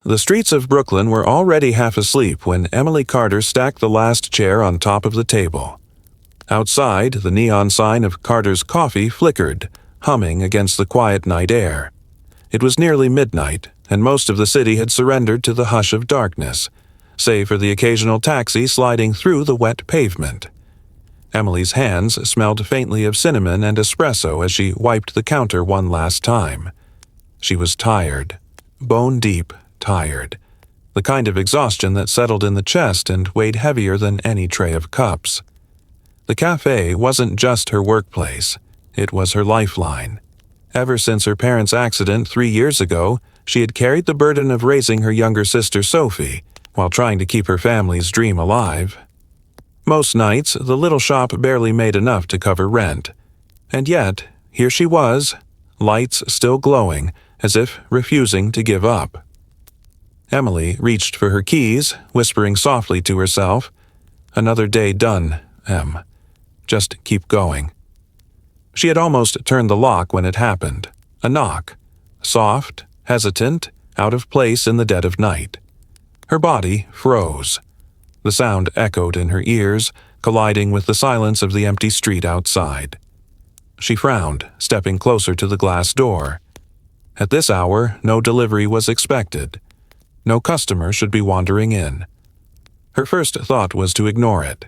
The streets of Brooklyn were already half asleep when Emily Carter stacked the last chair on top of the table. Outside, the neon sign of Carter's Coffee flickered, humming against the quiet night air. It was nearly midnight, and most of the city had surrendered to the hush of darkness, save for the occasional taxi sliding through the wet pavement. Emily's hands smelled faintly of cinnamon and espresso as she wiped the counter one last time. She was tired, bone-deep tired, the kind of exhaustion that settled in the chest and weighed heavier than any tray of cups. The cafe wasn't just her workplace, it was her lifeline. Ever since her parents' accident 3 years ago, she had carried the burden of raising her younger sister Sophie, while trying to keep her family's dream alive. Most nights, the little shop barely made enough to cover rent. And yet, here she was, lights still glowing, as if refusing to give up. Emily reached for her keys, whispering softly to herself, "Another day done, Em. Just keep going." She had almost turned the lock when it happened. A knock. Soft, hesitant, out of place in the dead of night. Her body froze. The sound echoed in her ears, colliding with the silence of the empty street outside. She frowned, stepping closer to the glass door. At this hour, no delivery was expected. No customer should be wandering in. Her first thought was to ignore it.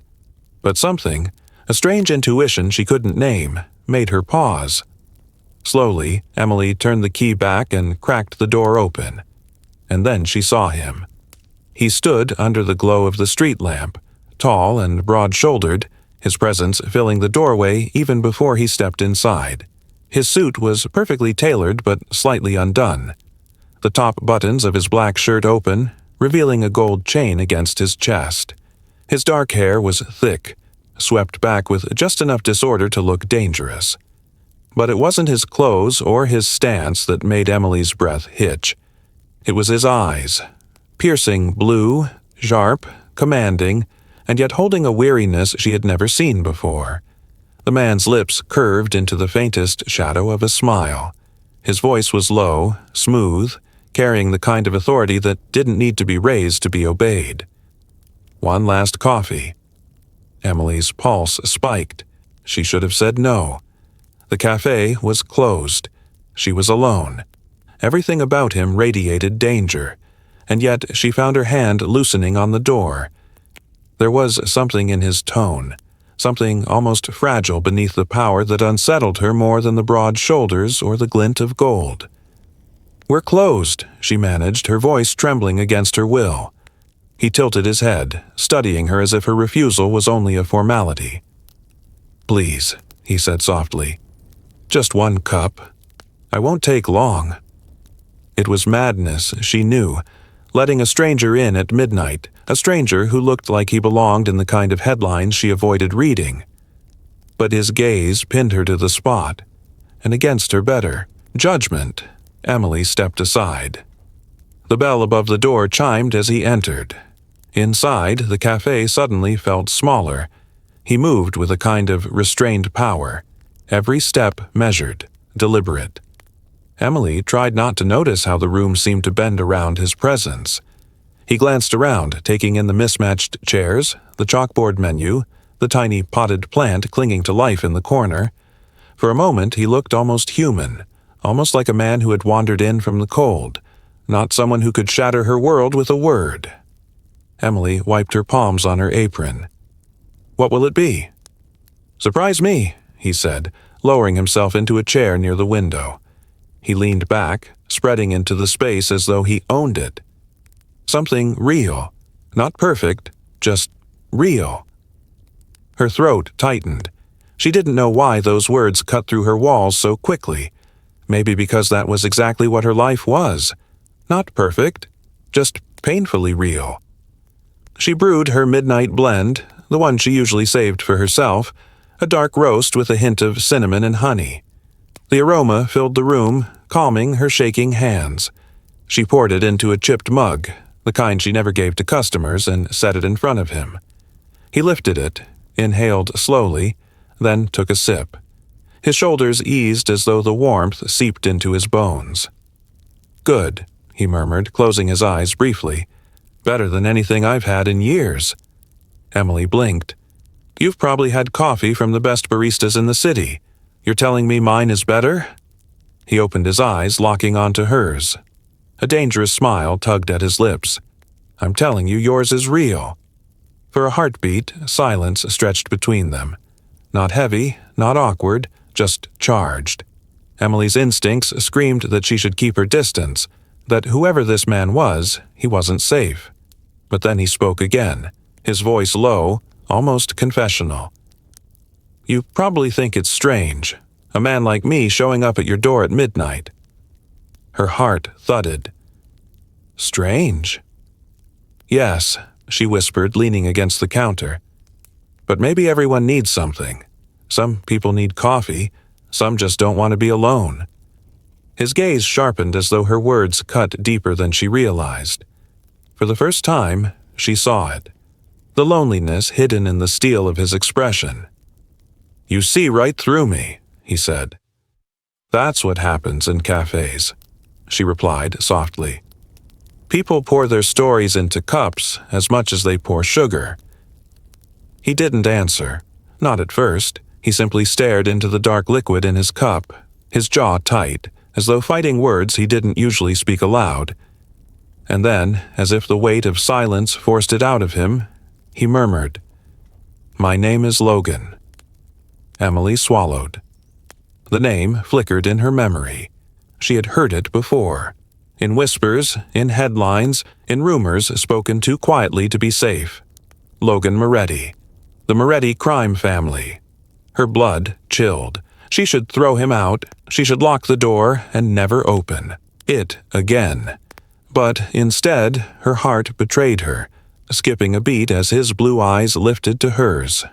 But something, a strange intuition she couldn't name, made her pause. Slowly, Emily turned the key back and cracked the door open. And then she saw him. He stood under the glow of the street lamp, tall and broad-shouldered, his presence filling the doorway even before he stepped inside. His suit was perfectly tailored but slightly undone. The top buttons of his black shirt open, revealing a gold chain against his chest. His dark hair was thick, swept back with just enough disorder to look dangerous. But it wasn't his clothes or his stance that made Emily's breath hitch. It was his eyes, piercing blue, sharp, commanding, and yet holding a weariness she had never seen before. The man's lips curved into the faintest shadow of a smile. His voice was low, smooth, carrying the kind of authority that didn't need to be raised to be obeyed. One last coffee. Emily's pulse spiked. She should have said no. The cafe was closed. She was alone. Everything about him radiated danger, and yet she found her hand loosening on the door. There was something in his tone, something almost fragile beneath the power that unsettled her more than the broad shoulders or the glint of gold. "We're closed," she managed, her voice trembling against her will. He tilted his head, studying her as if her refusal was only a formality. "Please," he said softly. "Just one cup. I won't take long." It was madness, she knew, letting a stranger in at midnight, a stranger who looked like he belonged in the kind of headlines she avoided reading. But his gaze pinned her to the spot, and against her better judgment, Emily stepped aside. The bell above the door chimed as he entered. Inside, the cafe suddenly felt smaller. He moved with a kind of restrained power, every step measured, deliberate. Emily tried not to notice how the room seemed to bend around his presence. He glanced around, taking in the mismatched chairs, the chalkboard menu, the tiny potted plant clinging to life in the corner. For a moment he looked almost human, almost like a man who had wandered in from the cold, not someone who could shatter her world with a word. Emily wiped her palms on her apron. "What will it be?" "Surprise me," he said, lowering himself into a chair near the window. He leaned back, spreading into the space as though he owned it. Something real, not perfect, just real. Her throat tightened. She didn't know why those words cut through her walls so quickly. Maybe because that was exactly what her life was. Not perfect, just painfully real. She brewed her midnight blend, the one she usually saved for herself, a dark roast with a hint of cinnamon and honey. The aroma filled the room, calming her shaking hands. She poured it into a chipped mug, the kind she never gave to customers, and set it in front of him. He lifted it, inhaled slowly, then took a sip. His shoulders eased as though the warmth seeped into his bones. "Good," he murmured, closing his eyes briefly. "Better than anything I've had in years." Emily blinked. "You've probably had coffee from the best baristas in the city. You're telling me mine is better?" He opened his eyes, locking onto hers. A dangerous smile tugged at his lips. "I'm telling you, yours is real." For a heartbeat, silence stretched between them. Not heavy, not awkward, just charged. Emily's instincts screamed that she should keep her distance, that whoever this man was, he wasn't safe. But then he spoke again, his voice low, almost confessional. "You probably think it's strange, a man like me showing up at your door at midnight." Her heart thudded. "Strange?" "Yes," she whispered, leaning against the counter. "But maybe everyone needs something. Some people need coffee, some just don't want to be alone." His gaze sharpened as though her words cut deeper than she realized. For the first time, she saw it. The loneliness hidden in the steel of his expression. "You see right through me," he said. "That's what happens in cafes," she replied softly. "People pour their stories into cups as much as they pour sugar." He didn't answer. Not at first. He simply stared into the dark liquid in his cup, his jaw tight, as though fighting words he didn't usually speak aloud. And then, as if the weight of silence forced it out of him, he murmured, "My name is Logan." Emily swallowed. The name flickered in her memory. She had heard it before. In whispers, in headlines, in rumors spoken too quietly to be safe. Logan Moretti. The Moretti crime family. Her blood chilled. She should throw him out. She should lock the door and never open it again. But instead, her heart betrayed her, skipping a beat as his blue eyes lifted to hers.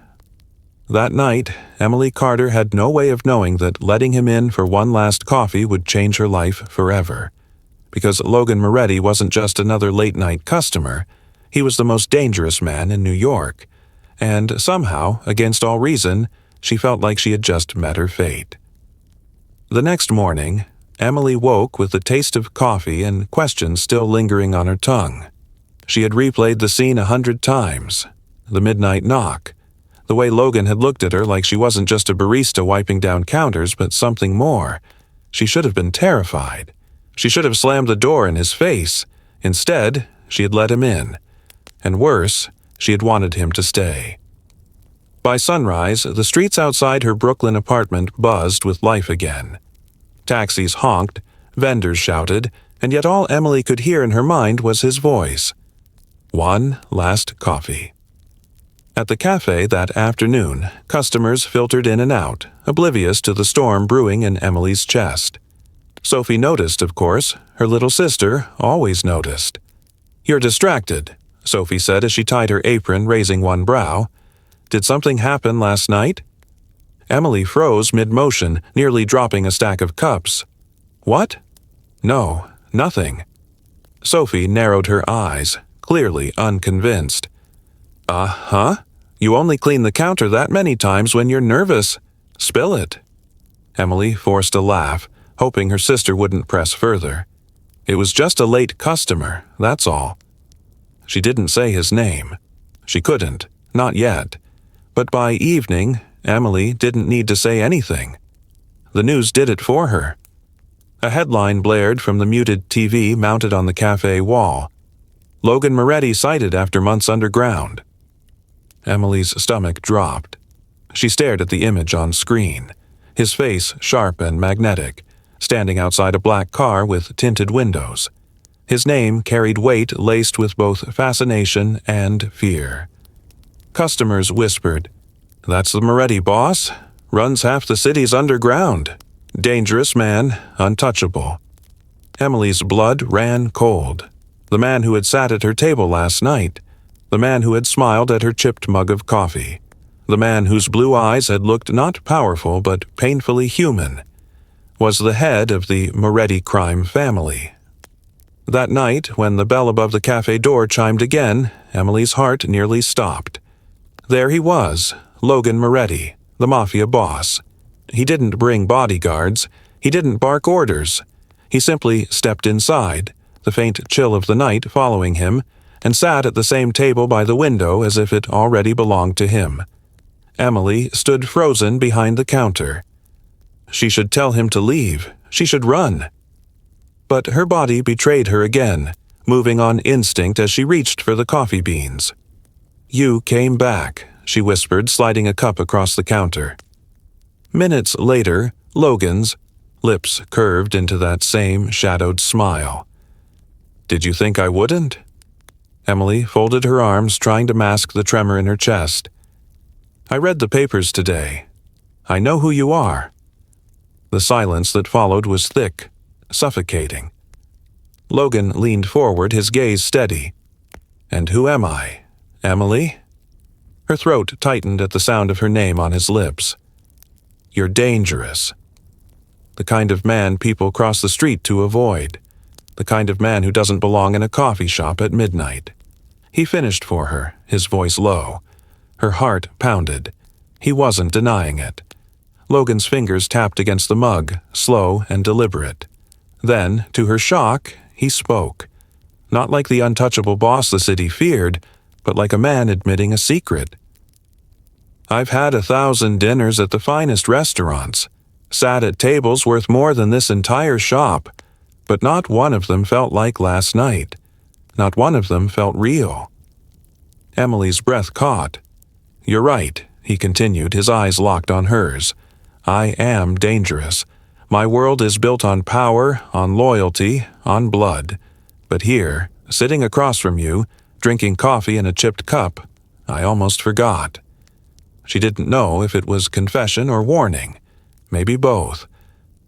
That night, Emily Carter had no way of knowing that letting him in for one last coffee would change her life forever. Because Logan Moretti wasn't just another late-night customer, he was the most dangerous man in New York. And somehow, against all reason, she felt like she had just met her fate. The next morning, Emily woke with the taste of coffee and questions still lingering on her tongue. She had replayed the scene 100 times. The midnight knock. The way Logan had looked at her like she wasn't just a barista wiping down counters, but something more. She should have been terrified. She should have slammed the door in his face. Instead, she had let him in. And worse, she had wanted him to stay. By sunrise, the streets outside her Brooklyn apartment buzzed with life again. Taxis honked, vendors shouted, and yet all Emily could hear in her mind was his voice. One last coffee. At the cafe that afternoon, customers filtered in and out, oblivious to the storm brewing in Emily's chest. Sophie noticed, of course. Her little sister always noticed. "You're distracted," Sophie said as she tied her apron, raising one brow. "Did something happen last night?" Emily froze mid-motion, nearly dropping a stack of cups. "What?" "No, nothing." Sophie narrowed her eyes, clearly unconvinced. "Uh-huh? You only clean the counter that many times when you're nervous. Spill it." Emily forced a laugh, hoping her sister wouldn't press further. It was just a late customer, that's all. She didn't say his name. She couldn't, not yet. But by evening, Emily didn't need to say anything. The news did it for her. A headline blared from the muted TV mounted on the cafe wall. Logan Moretti cited after months underground. Emily's stomach dropped. She stared at the image on screen, his face sharp and magnetic, standing outside a black car with tinted windows. His name carried weight laced with both fascination and fear. Customers whispered, "That's the Moretti boss. Runs half the city's underground. Dangerous man, untouchable." Emily's blood ran cold. The man who had sat at her table last night. The man who had smiled at her chipped mug of coffee. The man whose blue eyes had looked not powerful but painfully human. Was the head of the Moretti crime family. That night, when the bell above the cafe door chimed again, Emily's heart nearly stopped. There he was, Logan Moretti, the Mafia boss. He didn't bring bodyguards. He didn't bark orders. He simply stepped inside, the faint chill of the night following him, and sat at the same table by the window as if it already belonged to him. Emily stood frozen behind the counter. She should tell him to leave. She should run. But her body betrayed her again, moving on instinct as she reached for the coffee beans. "You came back," she whispered, sliding a cup across the counter. Minutes later, Logan's lips curved into that same shadowed smile. "Did you think I wouldn't?" Emily folded her arms, trying to mask the tremor in her chest. "I read the papers today. I know who you are." The silence that followed was thick, suffocating. Logan leaned forward, his gaze steady. "And who am I? Emily?" Her throat tightened at the sound of her name on his lips. "You're dangerous. The kind of man people cross the street to avoid. The kind of man who doesn't belong in a coffee shop at midnight." He finished for her, his voice low. Her heart pounded. He wasn't denying it. Logan's fingers tapped against the mug, slow and deliberate. Then, to her shock, he spoke. Not like the untouchable boss the city feared, but like a man admitting a secret. "I've had 1,000 dinners at the finest restaurants, sat at tables worth more than this entire shop, but not one of them felt like last night. Not one of them felt real." Emily's breath caught. "You're right," he continued, his eyes locked on hers. "I am dangerous. My world is built on power, on loyalty, on blood. But here, sitting across from you, drinking coffee in a chipped cup, I almost forgot." She didn't know if it was confession or warning. Maybe both.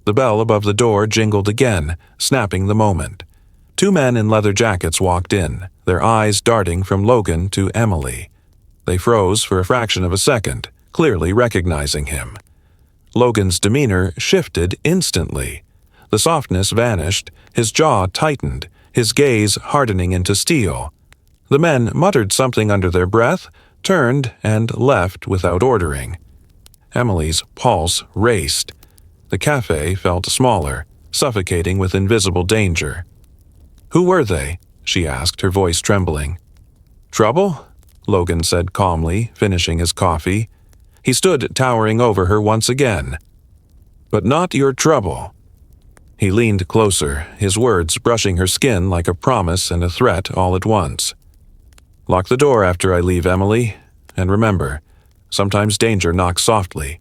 The bell above the door jingled again, snapping the moment. 2 men in leather jackets walked in, their eyes darting from Logan to Emily. They froze for a fraction of a second, clearly recognizing him. Logan's demeanor shifted instantly. The softness vanished, his jaw tightened, his gaze hardening into steel. The men muttered something under their breath, turned, and left without ordering. Emily's pulse raced. The cafe felt smaller, suffocating with invisible danger. "Who were they?" she asked, her voice trembling. "Trouble?" Logan said calmly, finishing his coffee. He stood towering over her once again. "But not your trouble." He leaned closer, his words brushing her skin like a promise and a threat all at once. "Lock the door after I leave, Emily. And remember, sometimes danger knocks softly."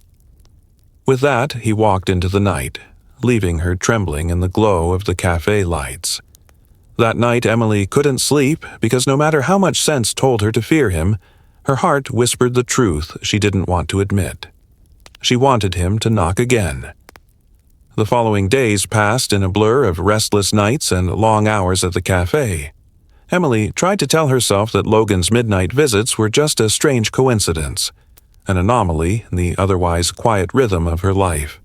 With that, he walked into the night, leaving her trembling in the glow of the cafe lights. That night, Emily couldn't sleep because no matter how much sense told her to fear him, her heart whispered the truth she didn't want to admit. She wanted him to knock again. The following days passed in a blur of restless nights and long hours at the cafe. Emily tried to tell herself that Logan's midnight visits were just a strange coincidence, an anomaly in the otherwise quiet rhythm of her life.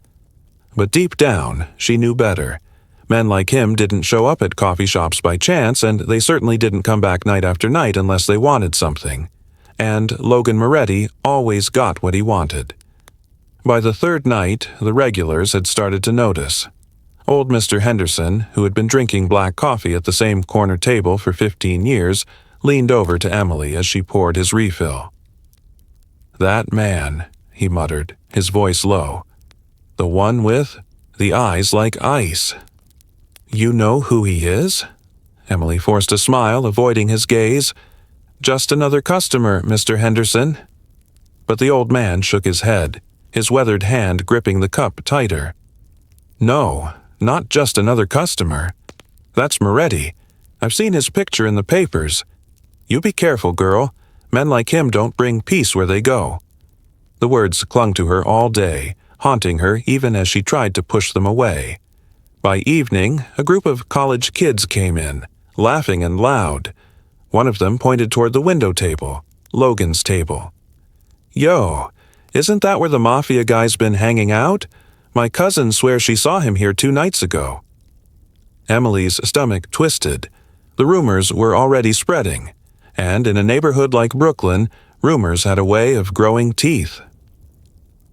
But deep down, she knew better. Men like him didn't show up at coffee shops by chance, and they certainly didn't come back night after night unless they wanted something. And Logan Moretti always got what he wanted. By the 3rd night, the regulars had started to notice. Old Mr. Henderson, who had been drinking black coffee at the same corner table for 15 years, leaned over to Emily as she poured his refill. "That man," he muttered, his voice low. "The one with the eyes like ice." "You know who he is?" Emily forced a smile, avoiding his gaze. "Just another customer, Mr. Henderson." But the old man shook his head, his weathered hand gripping the cup tighter. "No, not just another customer. That's Moretti. I've seen his picture in the papers. You be careful, girl. Men like him don't bring peace where they go." The words clung to her all day, haunting her even as she tried to push them away. By evening, a group of college kids came in, laughing and loud. One of them pointed toward the window table, Logan's table. "Yo, isn't that where the MAFIA guy's been hanging out? My cousin swears she saw him here 2 nights ago." Emily's stomach twisted. The rumors were already spreading, and in a neighborhood like Brooklyn, rumors had a way of growing teeth.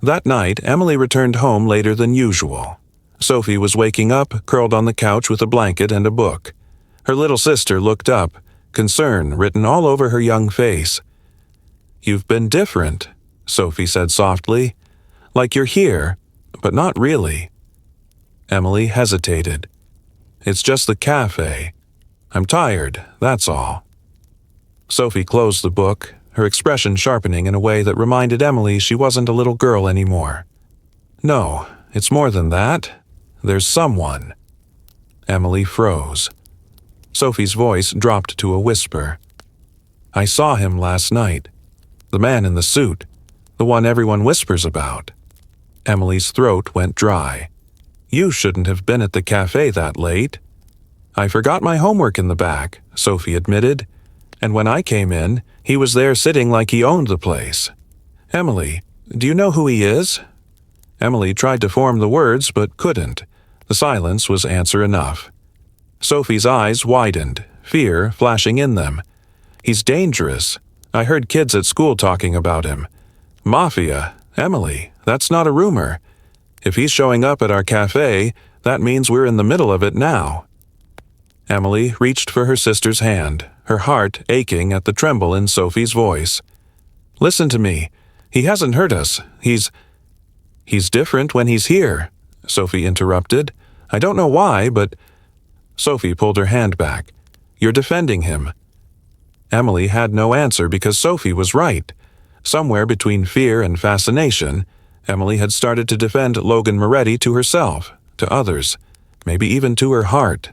That night, Emily returned home later than usual. Sophie was waking up, curled on the couch with a blanket and a book. Her little sister looked up, concern written all over her young face. "You've been different," Sophie said softly. "Like you're here, but not really." Emily hesitated. "It's just the cafe. I'm tired, that's all." Sophie closed the book, her expression sharpening in a way that reminded Emily she wasn't a little girl anymore. "No, it's more than that. There's someone." Emily froze. Sophie's voice dropped to a whisper. "I saw him last night. The man in the suit. The one everyone whispers about." Emily's throat went dry. "You shouldn't have been at the cafe that late." "I forgot my homework in the back," Sophie admitted. "And when I came in, he was there sitting like he owned the place." "Emily, do you know who he is?" Emily tried to form the words but couldn't. The silence was answer enough. Sophie's eyes widened, fear flashing in them. "He's dangerous. I heard kids at school talking about him. MAFIA, Emily, that's not a rumor. If he's showing up at our cafe, that means we're in the middle of it now." Emily reached for her sister's hand, her heart aching at the tremble in Sophie's voice. "Listen to me. He hasn't hurt us. He's different when he's here," Sophie interrupted. "I don't know why, but—" Sophie pulled her hand back. "You're defending him." Emily had no answer because Sophie was right. Somewhere between fear and fascination, Emily had started to defend Logan Moretti to herself, to others, maybe even to her heart.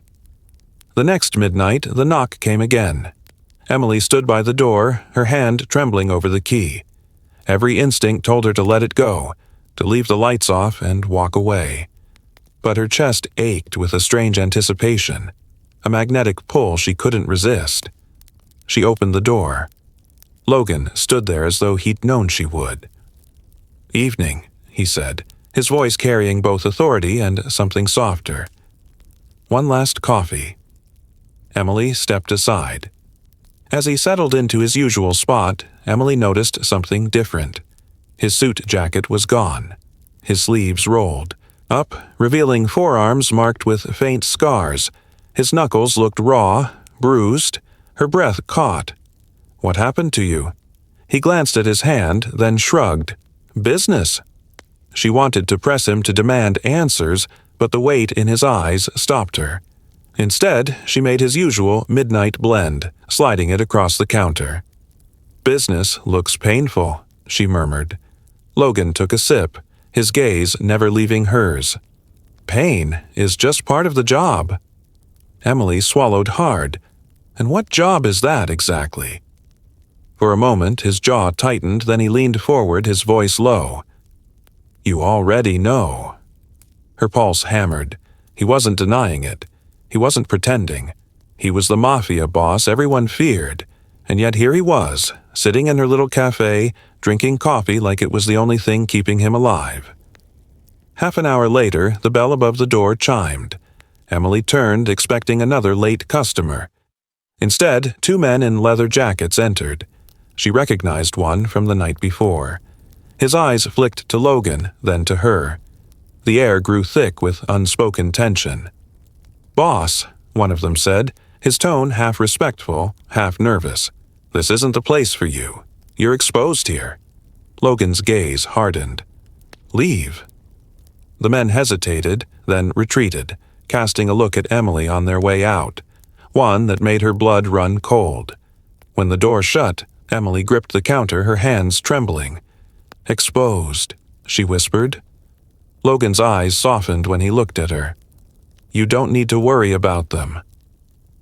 The next midnight, the knock came again. Emily stood by the door, her hand trembling over the key. Every instinct told her to let it go, to leave the lights off and walk away. But her chest ached with a strange anticipation, a magnetic pull she couldn't resist. She opened the door. Logan stood there as though he'd known she would. "Evening," he said, his voice carrying both authority and something softer. "One last coffee." Emily stepped aside. As he settled into his usual spot, Emily noticed something different. His suit jacket was gone. His sleeves rolled up, revealing forearms marked with faint scars. His knuckles looked raw, bruised. Her breath caught. "What happened to you?" He glanced at his hand, then shrugged. "Business." She wanted to press him to demand answers, but the weight in his eyes stopped her. Instead, she made his usual midnight blend, sliding it across the counter. "Business looks painful," she murmured. Logan took a sip, his gaze never leaving hers. "Pain is just part of the job." Emily swallowed hard. And what job is that exactly? For a moment, his jaw tightened, then he leaned forward, his voice low. "You already know." Her pulse hammered. He wasn't denying it. He wasn't pretending. He was the mafia boss everyone feared, and yet here he was, sitting in her little cafe, drinking coffee like it was the only thing keeping him alive. Half an hour later, the bell above the door chimed. Emily turned, expecting another late customer. Instead, two men in leather jackets entered. She recognized one from the night before. His eyes flicked to Logan, then to her. The air grew thick with unspoken tension. "Boss," one of them said, his tone half respectful, half nervous. "This isn't the place for you. You're exposed here." Logan's gaze hardened. "Leave." The men hesitated, then retreated, casting a look at Emily on their way out, one that made her blood run cold. When the door shut, Emily gripped the counter, her hands trembling. "Exposed," she whispered. Logan's eyes softened when he looked at her. "You don't need to worry about them."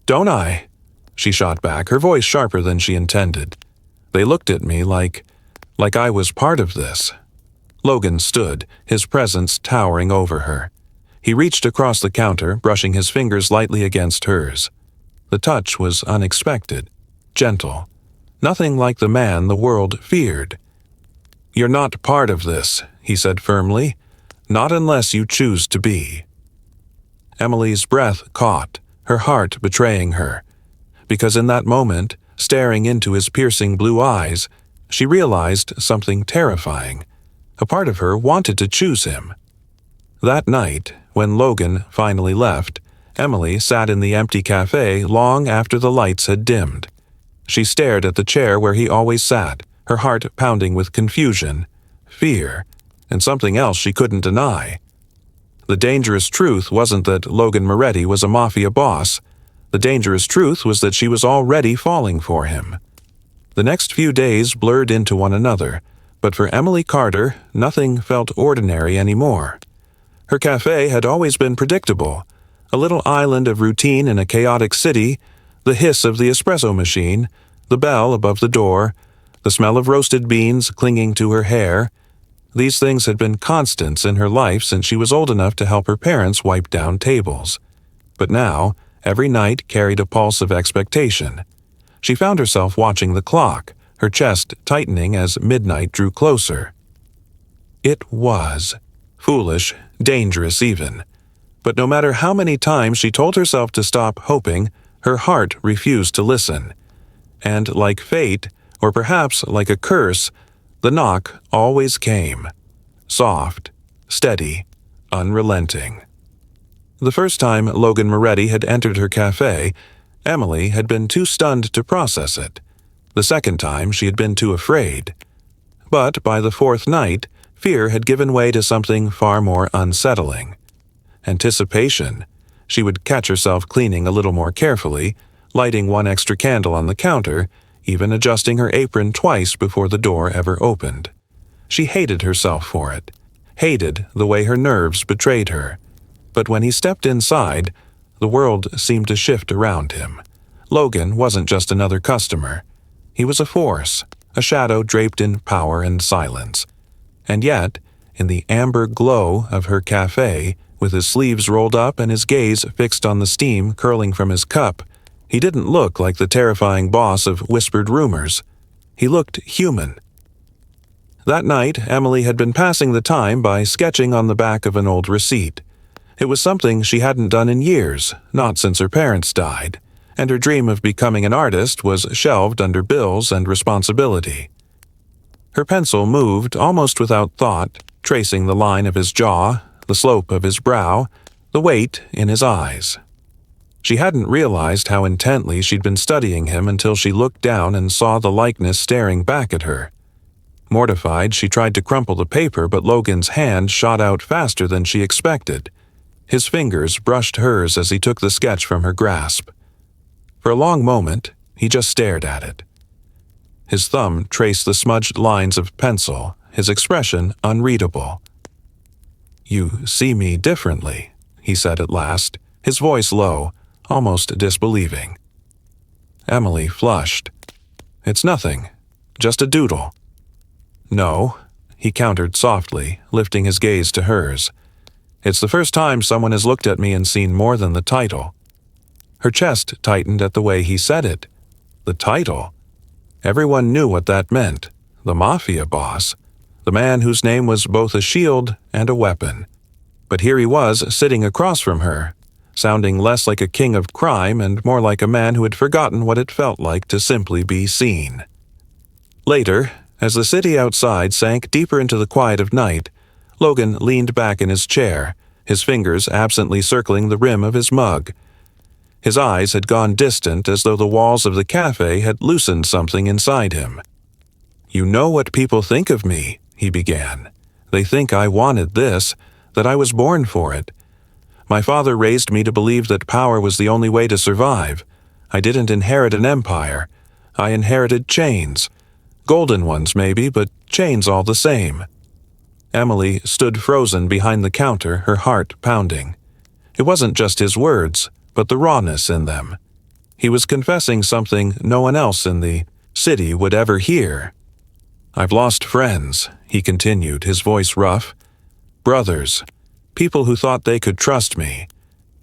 "Don't I?" She shot back, her voice sharper than she intended. "They looked at me like I was part of this." Logan stood, his presence towering over her. He reached across the counter, brushing his fingers lightly against hers. The touch was unexpected, gentle, nothing like the man the world feared. "You're not part of this," he said firmly. "Not unless you choose to be." Emily's breath caught, her heart betraying her. Because in that moment, staring into his piercing blue eyes, she realized something terrifying. A part of her wanted to choose him. That night, when Logan finally left, Emily sat in the empty cafe long after the lights had dimmed. She stared at the chair where he always sat, her heart pounding with confusion, fear, and something else she couldn't deny. The dangerous truth wasn't that Logan Moretti was a mafia boss. The dangerous truth was that she was already falling for him. The next few days blurred into one another, but for Emily Carter, nothing felt ordinary anymore. Her cafe had always been predictable, a little island of routine in a chaotic city, the hiss of the espresso machine, the bell above the door, the smell of roasted beans clinging to her hair. These things had been constants in her life since she was old enough to help her parents wipe down tables. But now, every night carried a pulse of expectation. She found herself watching the clock, her chest tightening as midnight drew closer. It was foolish, dangerous even. But no matter how many times she told herself to stop hoping, her heart refused to listen. And like fate, or perhaps like a curse, the knock always came. Soft, steady, unrelenting. The first time Logan Moretti had entered her cafe, Emily had been too stunned to process it. The second time she had been too afraid. But by the fourth night, fear had given way to something far more unsettling. Anticipation. She would catch herself cleaning a little more carefully, lighting one extra candle on the counter, even adjusting her apron twice before the door ever opened. She hated herself for it, hated the way her nerves betrayed her. But when he stepped inside, the world seemed to shift around him. Logan wasn't just another customer. He was a force, a shadow draped in power and silence. And yet, in the amber glow of her cafe, with his sleeves rolled up and his gaze fixed on the steam curling from his cup, he didn't look like the terrifying boss of whispered rumors. He looked human. That night, Emily had been passing the time by sketching on the back of an old receipt. It was something she hadn't done in years, not since her parents died, and her dream of becoming an artist was shelved under bills and responsibility. Her pencil moved almost without thought, tracing the line of his jaw, the slope of his brow, the weight in his eyes. She hadn't realized how intently she'd been studying him until she looked down and saw the likeness staring back at her. Mortified, she tried to crumple the paper, but Logan's hand shot out faster than she expected. His fingers brushed hers as he took the sketch from her grasp. For a long moment, he just stared at it. His thumb traced the smudged lines of pencil, his expression unreadable. "You see me differently," he said at last, his voice low, almost disbelieving. Emily flushed. "It's nothing, just a doodle." "No," he countered softly, lifting his gaze to hers. "It's the first time someone has looked at me and seen more than the title." Her chest tightened at the way he said it. The title. Everyone knew what that meant. The mafia boss. The man whose name was both a shield and a weapon. But here he was sitting across from her, sounding less like a king of crime and more like a man who had forgotten what it felt like to simply be seen. Later, as the city outside sank deeper into the quiet of night, Logan leaned back in his chair, his fingers absently circling the rim of his mug. His eyes had gone distant as though the walls of the cafe had loosened something inside him. "You know what people think of me," he began. "They think I wanted this, that I was born for it. My father raised me to believe that power was the only way to survive. I didn't inherit an empire. I inherited chains. Golden ones, maybe, but chains all the same." Emily stood frozen behind the counter, her heart pounding. It wasn't just his words, but the rawness in them. He was confessing something no one else in the city would ever hear. "I've lost friends," he continued, his voice rough. "Brothers. People who thought they could trust me.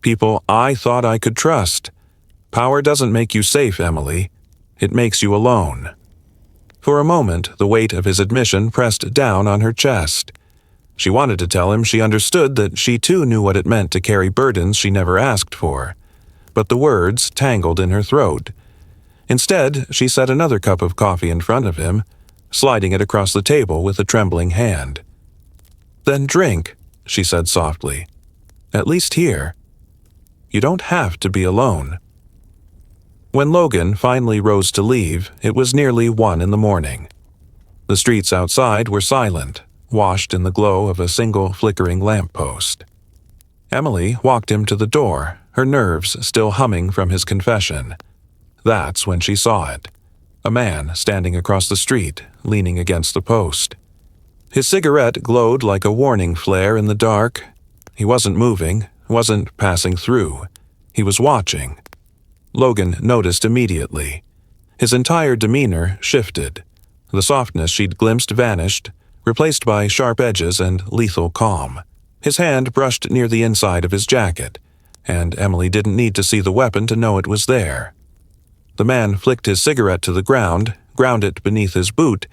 People I thought I could trust. Power doesn't make you safe, Emily. It makes you alone." For a moment, the weight of his admission pressed down on her chest. She wanted to tell him she understood that she too knew what it meant to carry burdens she never asked for. But the words tangled in her throat. Instead, she set another cup of coffee in front of him, sliding it across the table with a trembling hand. "Then drink," she said softly. "At least here." You don't have to be alone. When Logan finally rose to leave, it was nearly 1 in the morning. The streets outside were silent, washed in the glow of a single flickering lamppost. Emily walked him to the door, her nerves still humming from his confession. That's when she saw it. A man standing across the street, leaning against the post. His cigarette glowed like a warning flare in the dark. He wasn't moving, wasn't passing through. He was watching. Logan noticed immediately. His entire demeanor shifted. The softness she'd glimpsed vanished, replaced by sharp edges and lethal calm. His hand brushed near the inside of his jacket, and Emily didn't need to see the weapon to know it was there. The man flicked his cigarette to the ground, ground it beneath his boot,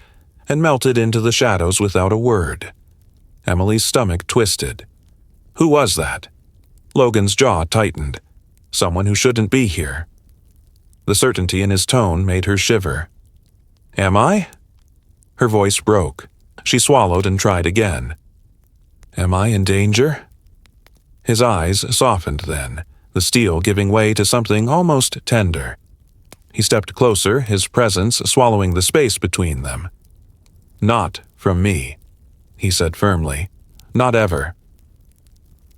and melted into the shadows without a word. Emily's stomach twisted. Who was that? Logan's jaw tightened. Someone who shouldn't be here. The certainty in his tone made her shiver. Am I? Her voice broke. She swallowed and tried again. Am I in danger? His eyes softened then, the steel giving way to something almost tender. He stepped closer, his presence swallowing the space between them. Not from me, he said firmly. Not ever.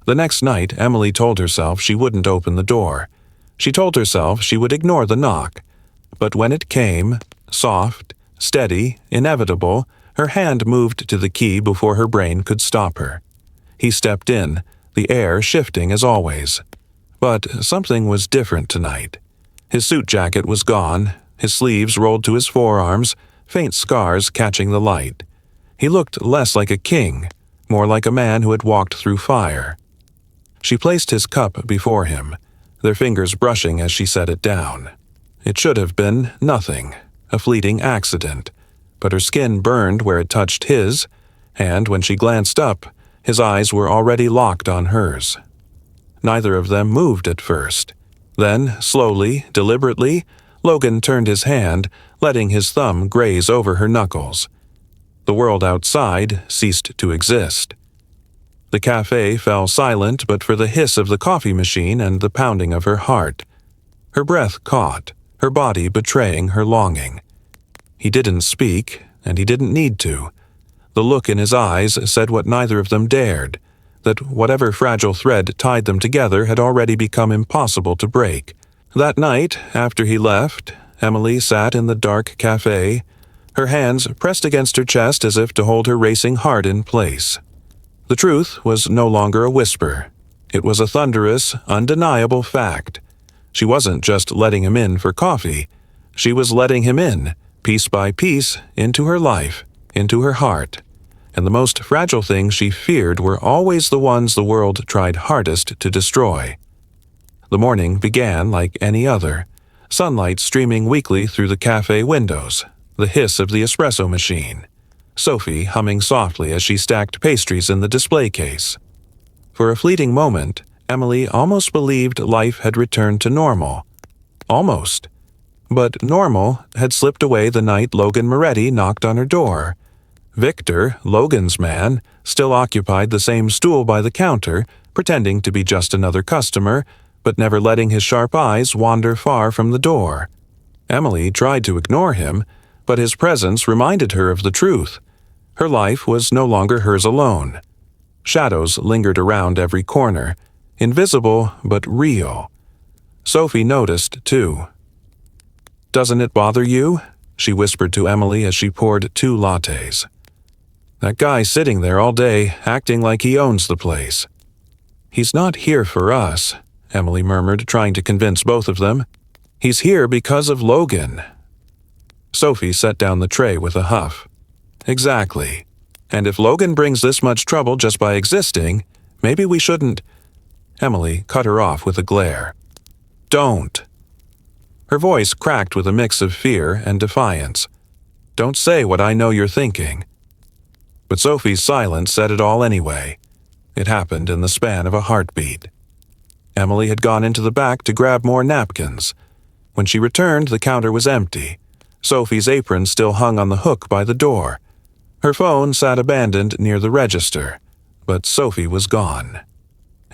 The next night, Emily told herself she wouldn't open the door. She told herself she would ignore the knock. But when it came, soft, steady, inevitable, her hand moved to the key before her brain could stop her. He stepped in, the air shifting as always. But something was different tonight. His suit jacket was gone, his sleeves rolled to his forearms, faint scars catching the light. He looked less like a king, more like a man who had walked through fire. She placed his cup before him, their fingers brushing as she set it down. It should have been nothing, a fleeting accident, but her skin burned where it touched his, and when she glanced up, his eyes were already locked on hers. Neither of them moved at first. Then, slowly, deliberately, Logan turned his hand, letting his thumb graze over her knuckles. The world outside ceased to exist. The cafe fell silent but for the hiss of the coffee machine and the pounding of her heart. Her breath caught, her body betraying her longing. He didn't speak, and he didn't need to. The look in his eyes said what neither of them dared, that whatever fragile thread tied them together had already become impossible to break. That night, after he left, Emily sat in the dark cafe, her hands pressed against her chest as if to hold her racing heart in place. The truth was no longer a whisper. It was a thunderous, undeniable fact. She wasn't just letting him in for coffee. She was letting him in, piece by piece, into her life, into her heart. And the most fragile things she feared were always the ones the world tried hardest to destroy. The morning began like any other, sunlight streaming weakly through the cafe windows, the hiss of the espresso machine, Sophie humming softly as she stacked pastries in the display case. For a fleeting moment, Emily almost believed life had returned to normal. Almost. But normal had slipped away the night Logan Moretti knocked on her door. Victor, Logan's man, still occupied the same stool by the counter, pretending to be just another customer, but never letting his sharp eyes wander far from the door. Emily tried to ignore him, but his presence reminded her of the truth. Her life was no longer hers alone. Shadows lingered around every corner, invisible but real. Sophie noticed, too. "Doesn't it bother you?" she whispered to Emily as she poured 2 lattes. "That guy sitting there all day, acting like he owns the place." "He's not here for us," Emily murmured, trying to convince both of them. "He's here because of Logan." Sophie set down the tray with a huff. "Exactly. And if Logan brings this much trouble just by existing, maybe we shouldn't—" Emily cut her off with a glare. "Don't." Her voice cracked with a mix of fear and defiance. "Don't say what I know you're thinking." But Sophie's silence said it all anyway. It happened in the span of a heartbeat. Emily had gone into the back to grab more napkins. When she returned, the counter was empty. Sophie's apron still hung on the hook by the door. Her phone sat abandoned near the register, but Sophie was gone.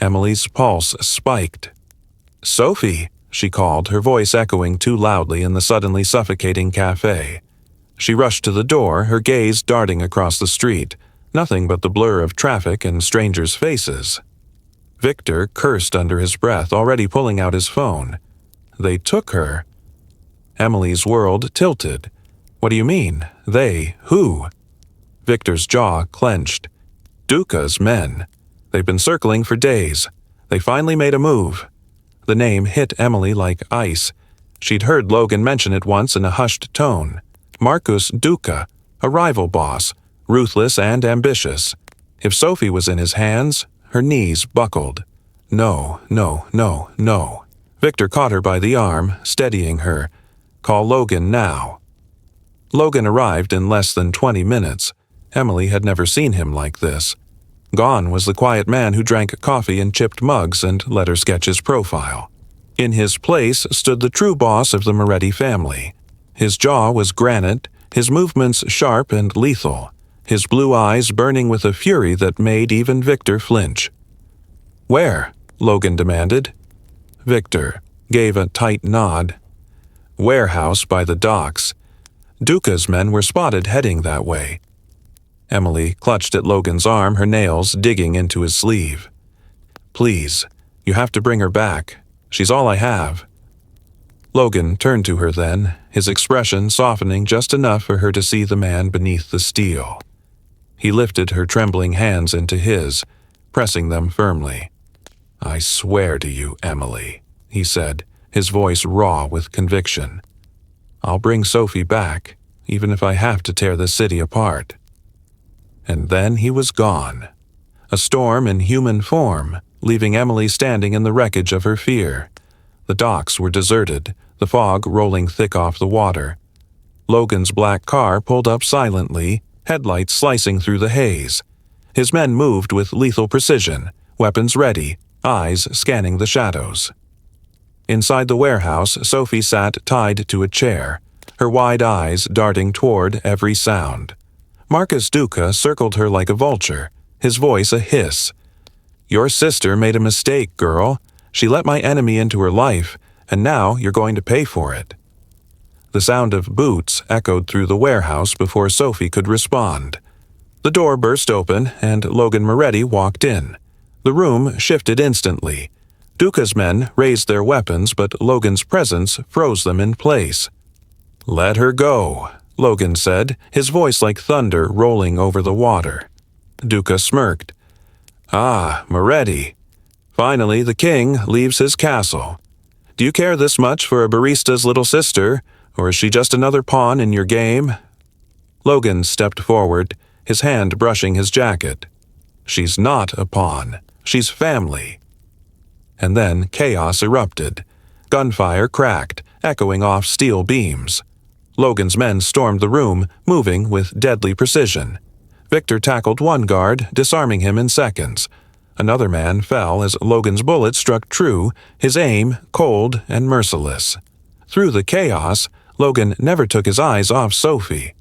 Emily's pulse spiked. "Sophie," she called, her voice echoing too loudly in the suddenly suffocating cafe. She rushed to the door, her gaze darting across the street, nothing but the blur of traffic and strangers' faces. Victor cursed under his breath, already pulling out his phone. They took her. Emily's world tilted. "What do you mean? They? Who?" Victor's jaw clenched. Duca's men. They've been circling for days. They finally made a move. The name hit Emily like ice. She'd heard Logan mention it once in a hushed tone. Marcus Duca, a rival boss, ruthless and ambitious. If Sophie was in his hands, her knees buckled. No, no, no, no. Victor caught her by the arm, steadying her. "Call Logan now." Logan arrived in less than 20 minutes. Emily had never seen him like this. Gone was the quiet man who drank coffee in chipped mugs and let her sketch his profile. In his place stood the true boss of the Moretti family. His jaw was granite, his movements sharp and lethal, his blue eyes burning with a fury that made even Victor flinch. "Where?" Logan demanded. Victor gave a tight nod. "Warehouse by the docks." Duca's men were spotted heading that way. Emily clutched at Logan's arm, her nails digging into his sleeve. "Please, you have to bring her back. She's all I have." Logan turned to her then, his expression softening just enough for her to see the man beneath the steel. He lifted her trembling hands into his, pressing them firmly. "I swear to you, Emily," he said, his voice raw with conviction. "I'll bring Sophie back, even if I have to tear the city apart." And then he was gone. A storm in human form, leaving Emily standing in the wreckage of her fear. The docks were deserted, the fog rolling thick off the water. Logan's black car pulled up silently, headlights slicing through the haze. His men moved with lethal precision, weapons ready, eyes scanning the shadows. Inside the warehouse, Sophie sat tied to a chair, her wide eyes darting toward every sound. Marcus Duca circled her like a vulture, his voice a hiss. "Your sister made a mistake, girl. She let my enemy into her life, and now you're going to pay for it." The sound of boots echoed through the warehouse before Sophie could respond. The door burst open, and Logan Moretti walked in. The room shifted instantly. Duca's men raised their weapons, but Logan's presence froze them in place. "Let her go," Logan said, his voice like thunder rolling over the water. Duca smirked. "Ah, Moretti. Finally the king leaves his castle. Do you care this much for a barista's little sister, or is she just another pawn in your game?" Logan stepped forward, his hand brushing his jacket. "She's not a pawn. She's family." And then chaos erupted. Gunfire cracked, echoing off steel beams. Logan's men stormed the room, moving with deadly precision. Victor tackled one guard, disarming him in seconds. Another man fell as Logan's bullet struck true, his aim cold and merciless. Through the chaos, Logan never took his eyes off Sophie.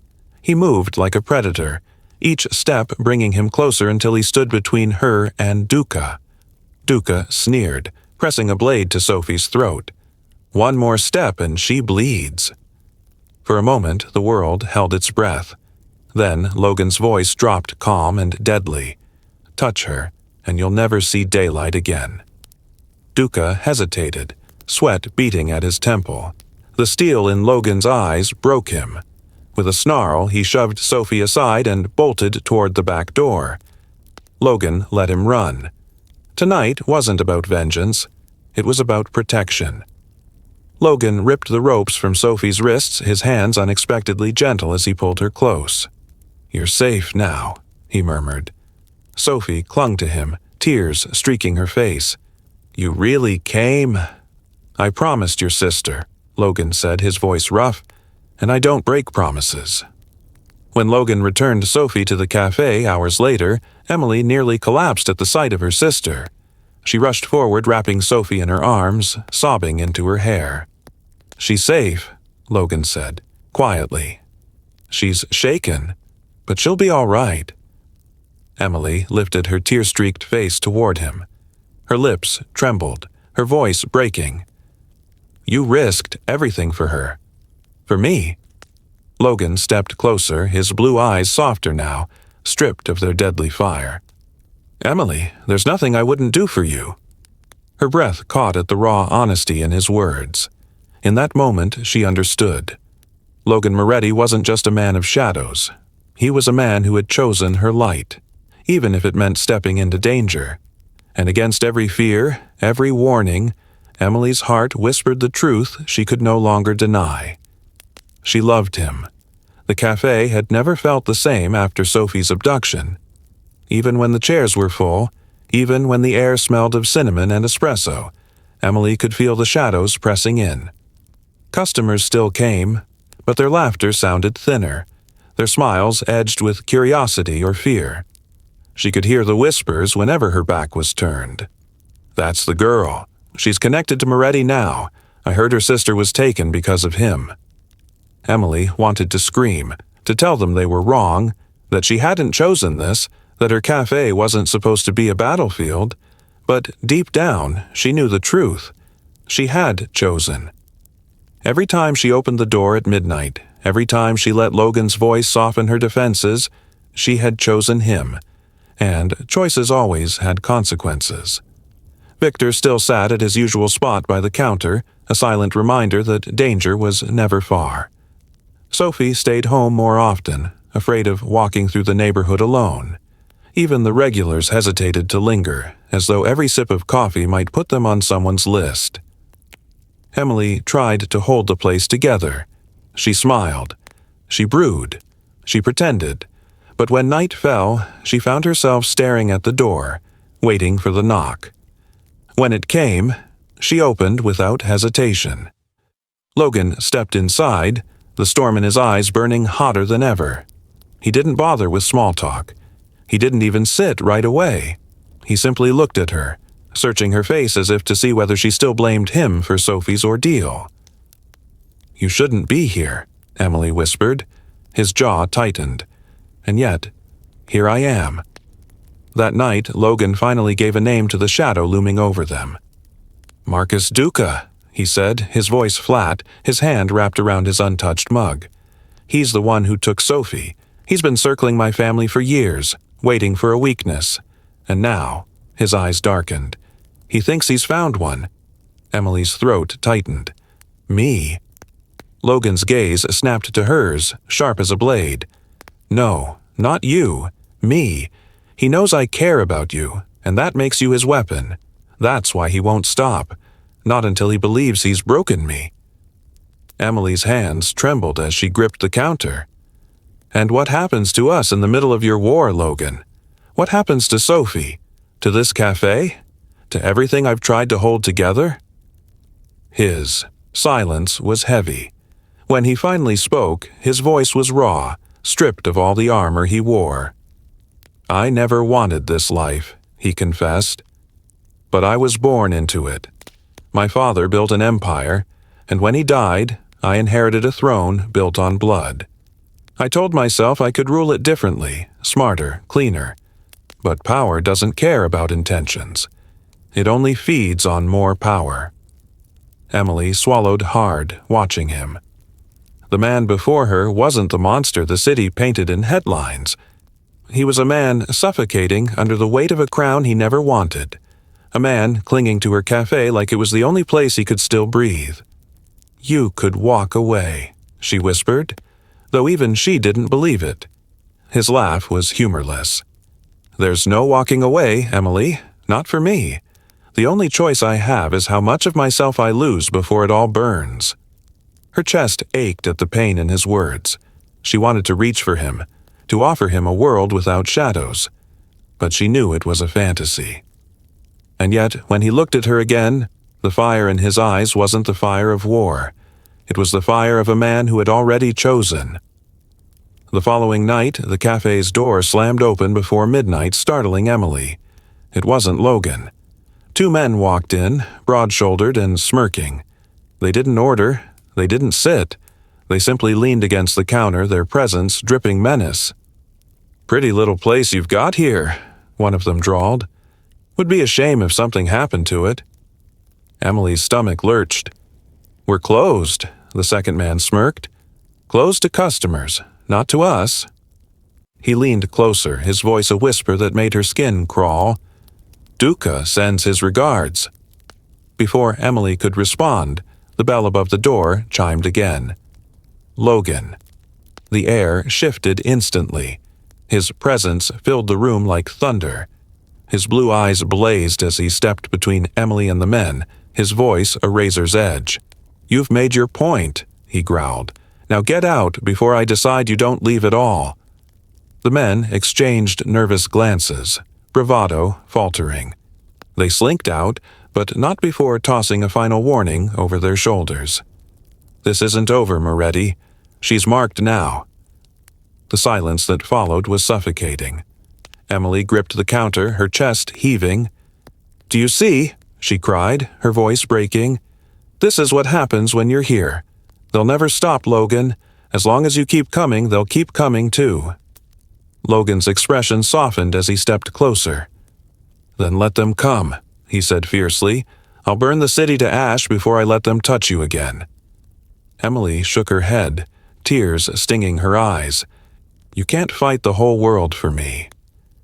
He moved like a predator, each step bringing him closer until he stood between her and Duca. Duca sneered, pressing a blade to Sophie's throat. "One more step and she bleeds." For a moment, the world held its breath. Then Logan's voice dropped calm and deadly. "Touch her, and you'll never see daylight again." Duca hesitated, sweat beating at his temple. The steel in Logan's eyes broke him. With a snarl, he shoved Sophie aside and bolted toward the back door. Logan let him run. Tonight wasn't about vengeance. It was about protection. Logan ripped the ropes from Sophie's wrists, his hands unexpectedly gentle as he pulled her close. "You're safe now," he murmured. Sophie clung to him, tears streaking her face. "You really came?" "I promised your sister," Logan said, his voice rough, "and I don't break promises." When Logan returned Sophie to the cafe hours later, Emily nearly collapsed at the sight of her sister. She rushed forward, wrapping Sophie in her arms, sobbing into her hair. "She's safe," Logan said, quietly. "She's shaken, but she'll be all right." Emily lifted her tear-streaked face toward him. Her lips trembled, her voice breaking. "You risked everything for her. For me." Logan stepped closer, his blue eyes softer now, stripped of their deadly fire. "Emily, there's nothing I wouldn't do for you." Her breath caught at the raw honesty in his words. In that moment, she understood. Logan Moretti wasn't just a man of shadows. He was a man who had chosen her light, even if it meant stepping into danger. And against every fear, every warning, Emily's heart whispered the truth she could no longer deny. She loved him. The cafe had never felt the same after Sophie's abduction. Even when the chairs were full, even when the air smelled of cinnamon and espresso, Emily could feel the shadows pressing in. Customers still came, but their laughter sounded thinner, their smiles edged with curiosity or fear. She could hear the whispers whenever her back was turned. "That's the girl. She's connected to Moretti now. I heard her sister was taken because of him." Emily wanted to scream, to tell them they were wrong, that she hadn't chosen this, that her cafe wasn't supposed to be a battlefield. But deep down, she knew the truth. She had chosen. Every time she opened the door at midnight, every time she let Logan's voice soften her defenses, she had chosen him. And choices always had consequences. Victor still sat at his usual spot by the counter, a silent reminder that danger was never far. Sophie stayed home more often, afraid of walking through the neighborhood alone. Even the regulars hesitated to linger, as though every sip of coffee might put them on someone's list. Emily tried to hold the place together. She smiled. She brewed. She pretended. But when night fell, she found herself staring at the door, waiting for the knock. When it came, she opened without hesitation. Logan stepped inside, the storm in his eyes burning hotter than ever. He didn't bother with small talk. He didn't even sit right away. He simply looked at her, searching her face as if to see whether she still blamed him for Sophie's ordeal. "You shouldn't be here," Emily whispered. His jaw tightened. "And yet, here I am." That night, Logan finally gave a name to the shadow looming over them. "Marcus Duca," he said, his voice flat, his hand wrapped around his untouched mug. "He's the one who took Sophie. He's been circling my family for years, waiting for a weakness. And now," his eyes darkened, "he thinks he's found one." Emily's throat tightened. "Me?" Logan's gaze snapped to hers, sharp as a blade. "No, not you. Me. He knows I care about you, and that makes you his weapon. That's why he won't stop. Not until he believes he's broken me." Emily's hands trembled as she gripped the counter. "And what happens to us in the middle of your war, Logan? What happens to Sophie? To this cafe? To everything I've tried to hold together?" His silence was heavy. When he finally spoke, his voice was raw, stripped of all the armor he wore. "I never wanted this life," he confessed. "But I was born into it. My father built an empire, and when he died, I inherited a throne built on blood. I told myself I could rule it differently, smarter, cleaner. But power doesn't care about intentions. It only feeds on more power." Emily swallowed hard, watching him. The man before her wasn't the monster the city painted in headlines. He was a man suffocating under the weight of a crown he never wanted. A man clinging to her cafe like it was the only place he could still breathe. "You could walk away," she whispered, though even she didn't believe it. His laugh was humorless. "There's no walking away, Emily. Not for me. The only choice I have is how much of myself I lose before it all burns." Her chest ached at the pain in his words. She wanted to reach for him, to offer him a world without shadows. But she knew it was a fantasy. And yet, when he looked at her again, the fire in his eyes wasn't the fire of war. It was the fire of a man who had already chosen. The following night, the cafe's door slammed open before midnight, startling Emily. It wasn't Logan. Two men walked in, broad-shouldered and smirking. They didn't order. They didn't sit. They simply leaned against the counter, their presence dripping menace. "Pretty little place you've got here," one of them drawled. "Would be a shame if something happened to it." Emily's stomach lurched. "We're closed," the second man smirked. "Closed to customers, not to us." He leaned closer, his voice a whisper that made her skin crawl. "Duca sends his regards." Before Emily could respond, the bell above the door chimed again. Logan. The air shifted instantly. His presence filled the room like thunder. His blue eyes blazed as he stepped between Emily and the men, his voice a razor's edge. "You've made your point," he growled. "Now get out before I decide you don't leave at all." The men exchanged nervous glances, bravado faltering. They slinked out, but not before tossing a final warning over their shoulders. "This isn't over, Moretti. She's marked now." The silence that followed was suffocating. Emily gripped the counter, her chest heaving. "Do you see?" she cried, her voice breaking. "This is what happens when you're here. They'll never stop, Logan. As long as you keep coming, they'll keep coming too." Logan's expression softened as he stepped closer. "Then let them come," he said fiercely. "I'll burn the city to ash before I let them touch you again." Emily shook her head, tears stinging her eyes. "You can't fight the whole world for me."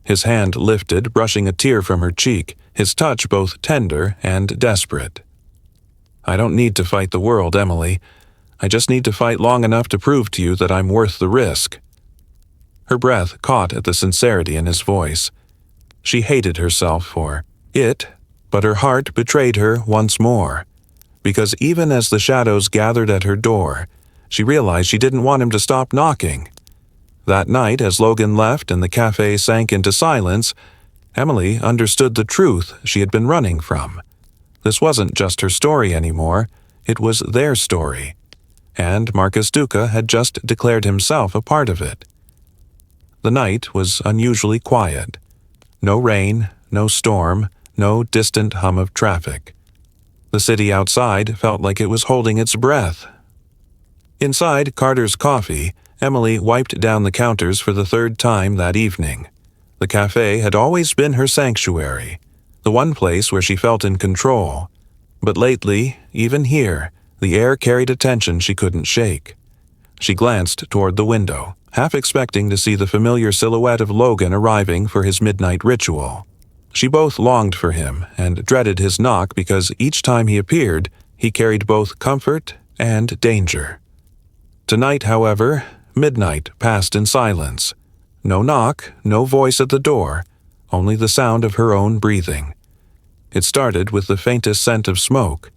His hand lifted, brushing a tear from her cheek, his touch both tender and desperate. "I don't need to fight the world, Emily. I just need to fight long enough to prove to you that I'm worth the risk." Her breath caught at the sincerity in his voice. She hated herself for it, but her heart betrayed her once more. Because even as the shadows gathered at her door, she realized she didn't want him to stop knocking. That night, as Logan left and the cafe sank into silence, Emily understood the truth she had been running from. This wasn't just her story anymore, it was their story. And Marcus Duca had just declared himself a part of it. The night was unusually quiet. No rain, no storm, no distant hum of traffic. The city outside felt like it was holding its breath. Inside Carter's Coffee, Emily wiped down the counters for the third time that evening. The cafe had always been her sanctuary, the one place where she felt in control. But lately, even here, the air carried a tension she couldn't shake. She glanced toward the window, half expecting to see the familiar silhouette of Logan arriving for his midnight ritual. She both longed for him and dreaded his knock because each time he appeared, he carried both comfort and danger. Tonight, however, midnight passed in silence. No knock, no voice at the door, only the sound of her own breathing. It started with the faintest scent of smoke.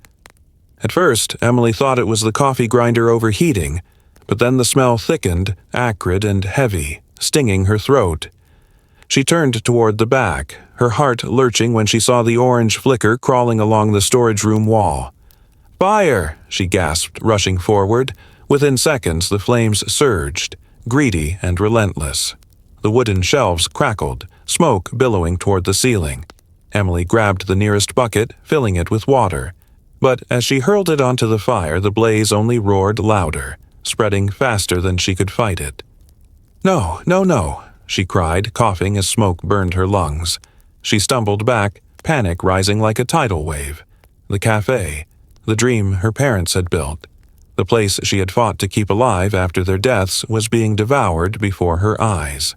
At first, Emily thought it was the coffee grinder overheating, but then the smell thickened, acrid and heavy, stinging her throat. She turned toward the back, her heart lurching when she saw the orange flicker crawling along the storage room wall. "Fire!" she gasped, rushing forward. Within seconds, the flames surged, greedy and relentless. The wooden shelves crackled, smoke billowing toward the ceiling. Emily grabbed the nearest bucket, filling it with water. But as she hurled it onto the fire, the blaze only roared louder, spreading faster than she could fight it. "No, no, no," she cried, coughing as smoke burned her lungs. She stumbled back, panic rising like a tidal wave. The cafe, the dream her parents had built, the place she had fought to keep alive after their deaths, was being devoured before her eyes.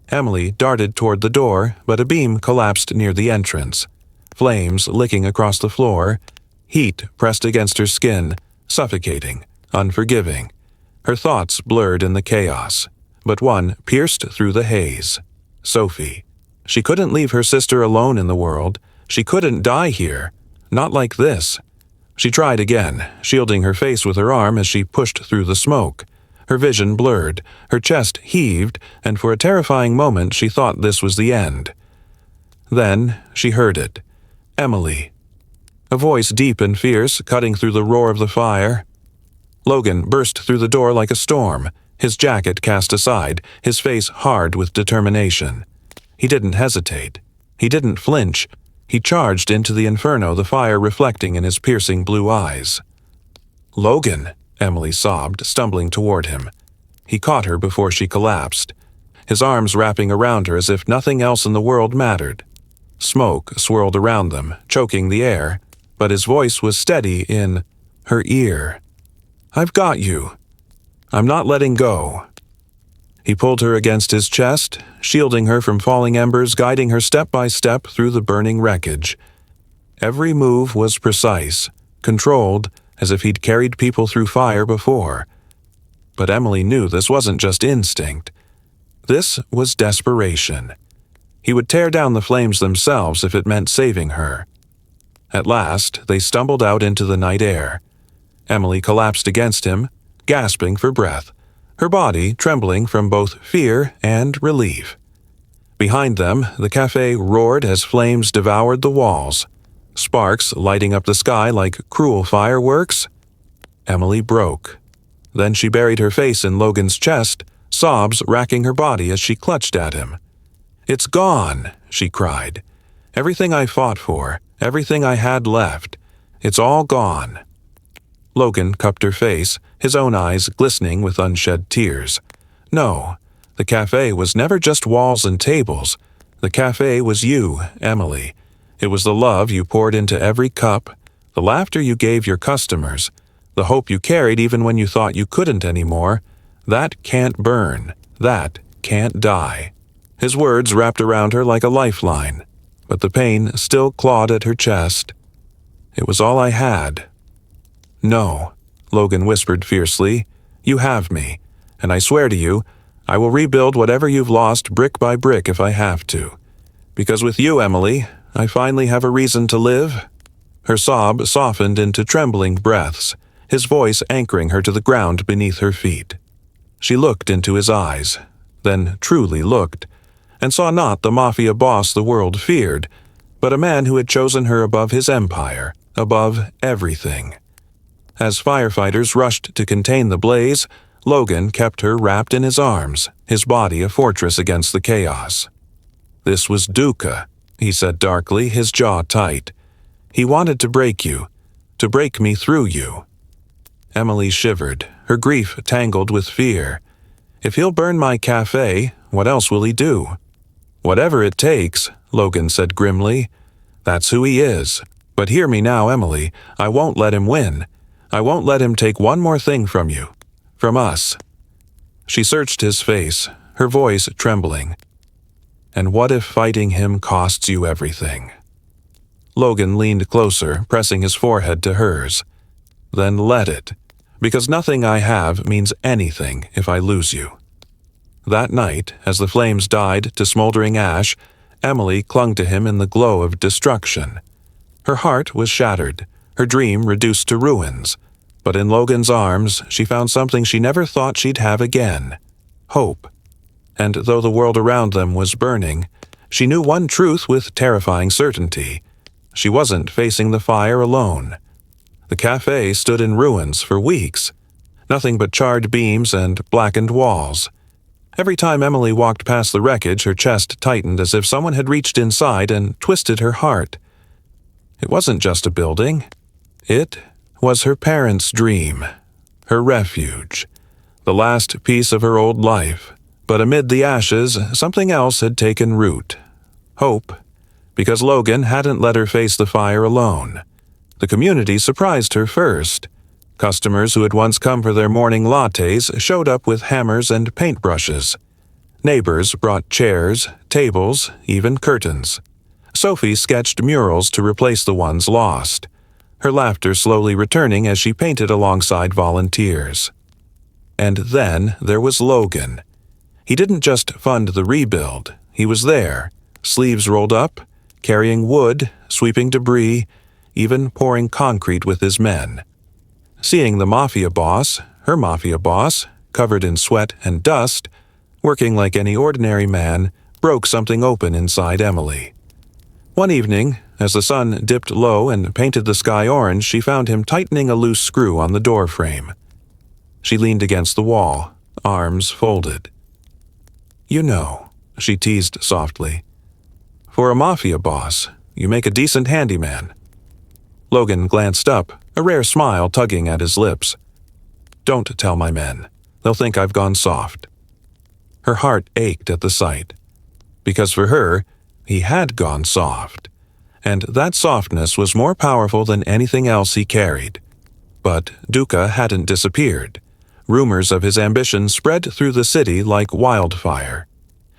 Emily darted toward the door, but a beam collapsed near the entrance. Flames licking across the floor, heat pressed against her skin, suffocating, unforgiving. Her thoughts blurred in the chaos, but one pierced through the haze. Sophie. She couldn't leave her sister alone in the world. She couldn't die here. Not like this. She tried again, shielding her face with her arm as she pushed through the smoke. Her vision blurred, her chest heaved, and for a terrifying moment she thought this was the end. Then she heard it. Emily. A voice deep and fierce, cutting through the roar of the fire. Logan burst through the door like a storm, his jacket cast aside, his face hard with determination. He didn't hesitate. He didn't flinch. He charged into the inferno, the fire reflecting in his piercing blue eyes. "Logan," Emily sobbed, stumbling toward him. He caught her before she collapsed, his arms wrapping around her as if nothing else in the world mattered. Smoke swirled around them, choking the air, but his voice was steady in her ear. "I've got you. I'm not letting go." He pulled her against his chest, shielding her from falling embers, guiding her step by step through the burning wreckage. Every move was precise, controlled, as if he'd carried people through fire before. But Emily knew this wasn't just instinct. This was desperation. He would tear down the flames themselves if it meant saving her. At last, they stumbled out into the night air. Emily collapsed against him, gasping for breath, her body trembling from both fear and relief. Behind them, the cafe roared as flames devoured the walls, sparks lighting up the sky like cruel fireworks. Emily broke. Then she buried her face in Logan's chest, sobs racking her body as she clutched at him. "It's gone," she cried. "Everything I fought for, everything I had left, it's all gone." Logan cupped her face, his own eyes glistening with unshed tears. No, the cafe was never just walls and tables. The cafe was you, Emily. It was the love you poured into every cup, the laughter you gave your customers, the hope you carried even when you thought you couldn't anymore. That can't burn. That can't die. His words wrapped around her like a lifeline, but the pain still clawed at her chest. "It was all I had." "No," Logan whispered fiercely. "You have me, and I swear to you, I will rebuild whatever you've lost brick by brick if I have to. Because with you, Emily, I finally have a reason to live." Her sob softened into trembling breaths, his voice anchoring her to the ground beneath her feet. She looked into his eyes, then truly looked, and saw not the MAFIA boss the world feared, but a man who had chosen her above his empire, above everything. As firefighters rushed to contain the blaze, Logan kept her wrapped in his arms, his body a fortress against the chaos. "This was Duca," he said darkly, his jaw tight. "He wanted to break you, to break me through you." Emily shivered, her grief tangled with fear. "If he'll burn my cafe, what else will he do?" "Whatever it takes," Logan said grimly. "That's who he is. But hear me now, Emily. I won't let him win. I won't let him take one more thing from you. From us." She searched his face, her voice trembling. "And what if fighting him costs you everything?" Logan leaned closer, pressing his forehead to hers. "Then let it, because nothing I have means anything if I lose you." That night, as the flames died to smoldering ash, Emily clung to him in the glow of destruction. Her heart was shattered, her dream reduced to ruins. But in Logan's arms, she found something she never thought she'd have again: hope. And though the world around them was burning, she knew one truth with terrifying certainty. She wasn't facing the fire alone. The cafe stood in ruins for weeks. Nothing but charred beams and blackened walls. Every time Emily walked past the wreckage, her chest tightened as if someone had reached inside and twisted her heart. It wasn't just a building. It was her parents' dream, her refuge, the last piece of her old life. But amid the ashes, something else had taken root. Hope. Because Logan hadn't let her face the fire alone. The community surprised her first. Customers who had once come for their morning lattes showed up with hammers and paintbrushes. Neighbors brought chairs, tables, even curtains. Sophie sketched murals to replace the ones lost, her laughter slowly returning as she painted alongside volunteers. And then there was Logan. He didn't just fund the rebuild. He was there, sleeves rolled up, carrying wood, sweeping debris, even pouring concrete with his men. Seeing the MAFIA boss, her MAFIA boss, covered in sweat and dust, working like any ordinary man, broke something open inside Emily. One evening, as the sun dipped low and painted the sky orange, she found him tightening a loose screw on the door frame. She leaned against the wall, arms folded. "You know," she teased softly, "for a MAFIA boss, you make a decent handyman." Logan glanced up, a rare smile tugging at his lips. "Don't tell my men. They'll think I've gone soft." Her heart ached at the sight. Because for her, he had gone soft. and that softness was more powerful than anything else he carried. But Duca hadn't disappeared. Rumors of his ambition spread through the city like wildfire.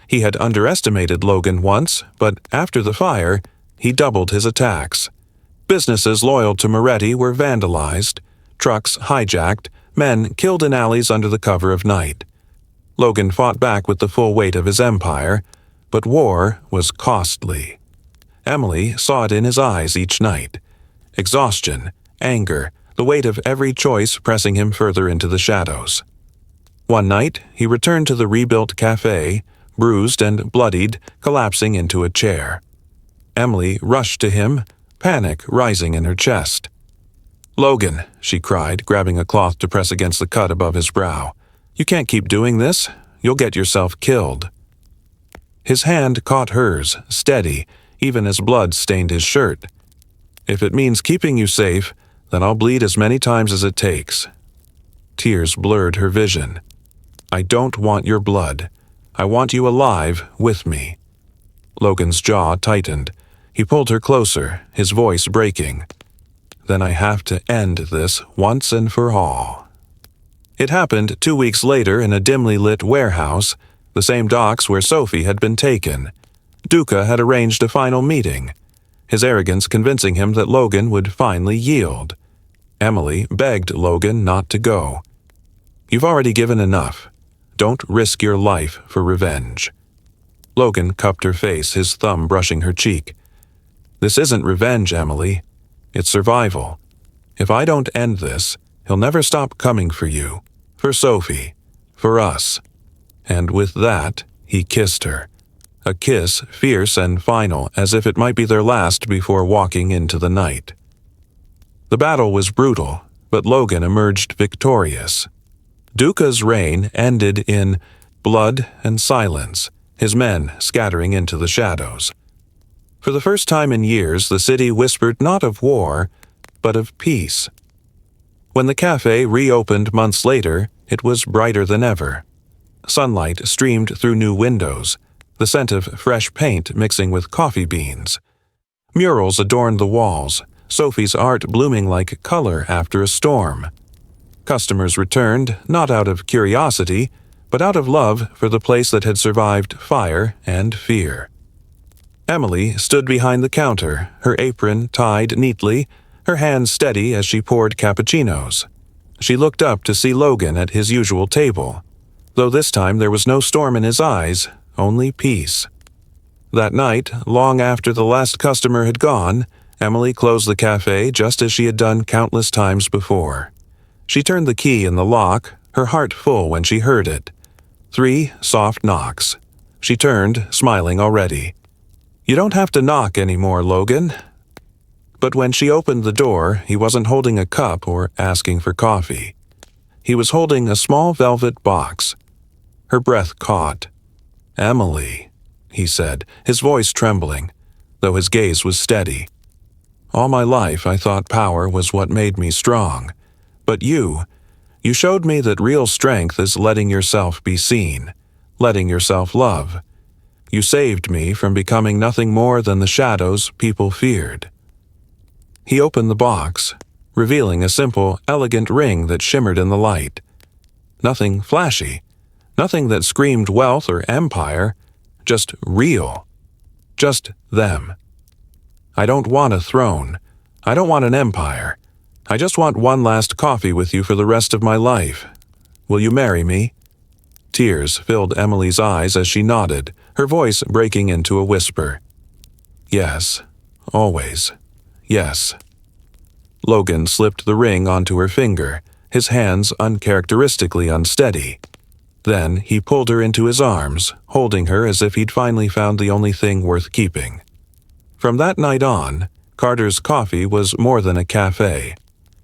He had underestimated Logan once, but after the fire, he doubled his attacks. Businesses loyal to Moretti were vandalized, trucks hijacked, men killed in alleys under the cover of night. Logan fought back with the full weight of his empire, but war was costly. Emily saw it in his eyes each night. Exhaustion, anger, the weight of every choice pressing him further into the shadows. One night, he returned to the rebuilt café, bruised and bloodied, collapsing into a chair. Emily rushed to him, panic rising in her chest. "Logan," she cried, grabbing a cloth to press against the cut above his brow. "You can't keep doing this. You'll get yourself killed." His hand caught hers, steady, even as blood stained his shirt. "If it means keeping you safe, then I'll bleed as many times as it takes." Tears blurred her vision. "I don't want your blood. I want you alive with me." Logan's jaw tightened. He pulled her closer, his voice breaking. "Then I have to end this once and for all." It happened 2 weeks later in a dimly lit warehouse, the same docks where Sophie had been taken. Duca had arranged a final meeting, his arrogance convincing him that Logan would finally yield. Emily begged Logan not to go. "You've already given enough. Don't risk your life for revenge." Logan cupped her face, his thumb brushing her cheek. "This isn't revenge, Emily. It's survival. If I don't end this, he'll never stop coming for you, for Sophie, for us." And with that, he kissed her. A kiss fierce and final, as if it might be their last before walking into the night. The battle was brutal, but Logan emerged victorious. Duca's reign ended in blood and silence, his men scattering into the shadows. For the first time in years, the city whispered not of war, but of peace. When the cafe reopened months later, it was brighter than ever. Sunlight streamed through new windows, the scent of fresh paint mixing with coffee beans. Murals adorned the walls, Sophie's art blooming like color after a storm. Customers returned, not out of curiosity, but out of love for the place that had survived fire and fear. Emily stood behind the counter, her apron tied neatly, her hands steady as she poured cappuccinos. She looked up to see Logan at his usual table, though this time there was no storm in his eyes, only peace. That night, long after the last customer had gone, Emily closed the cafe just as she had done countless times before. She turned the key in the lock, her heart full when she heard it. 3 soft knocks. She turned, smiling already. "You don't have to knock anymore, Logan." But when she opened the door, he wasn't holding a cup or asking for coffee. He was holding a small velvet box. Her breath caught. "Emily," he said, his voice trembling, though his gaze was steady. "All my life I thought power was what made me strong. But you showed me that real strength is letting yourself be seen, letting yourself love. You saved me from becoming nothing more than the shadows people feared." He opened the box, revealing a simple, elegant ring that shimmered in the light. Nothing flashy, nothing that screamed wealth or empire, just real. Just them. "I don't want a throne. I don't want an empire. I just want one last coffee with you for the rest of my life. Will you marry me?" Tears filled Emily's eyes as she nodded, her voice breaking into a whisper. "Yes, always. Yes." Logan slipped the ring onto her finger, his hands uncharacteristically unsteady. Then he pulled her into his arms, holding her as if he'd finally found the only thing worth keeping. From that night on, Carter's Coffee was more than a cafe.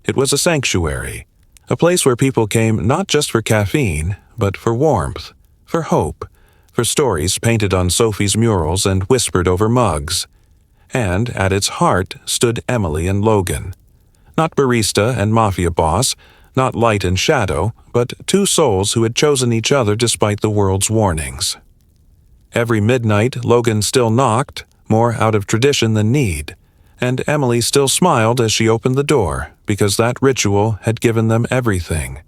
It was a sanctuary, a place where people came not just for caffeine, but for warmth, for hope, for stories painted on Sophie's murals and whispered over mugs. And at its heart stood Emily and Logan. Not barista and MAFIA boss, not light and shadow, but 2 souls who had chosen each other despite the world's warnings. Every midnight, Logan still knocked, more out of tradition than need. and Emily still smiled as she opened the door because that ritual had given them everything: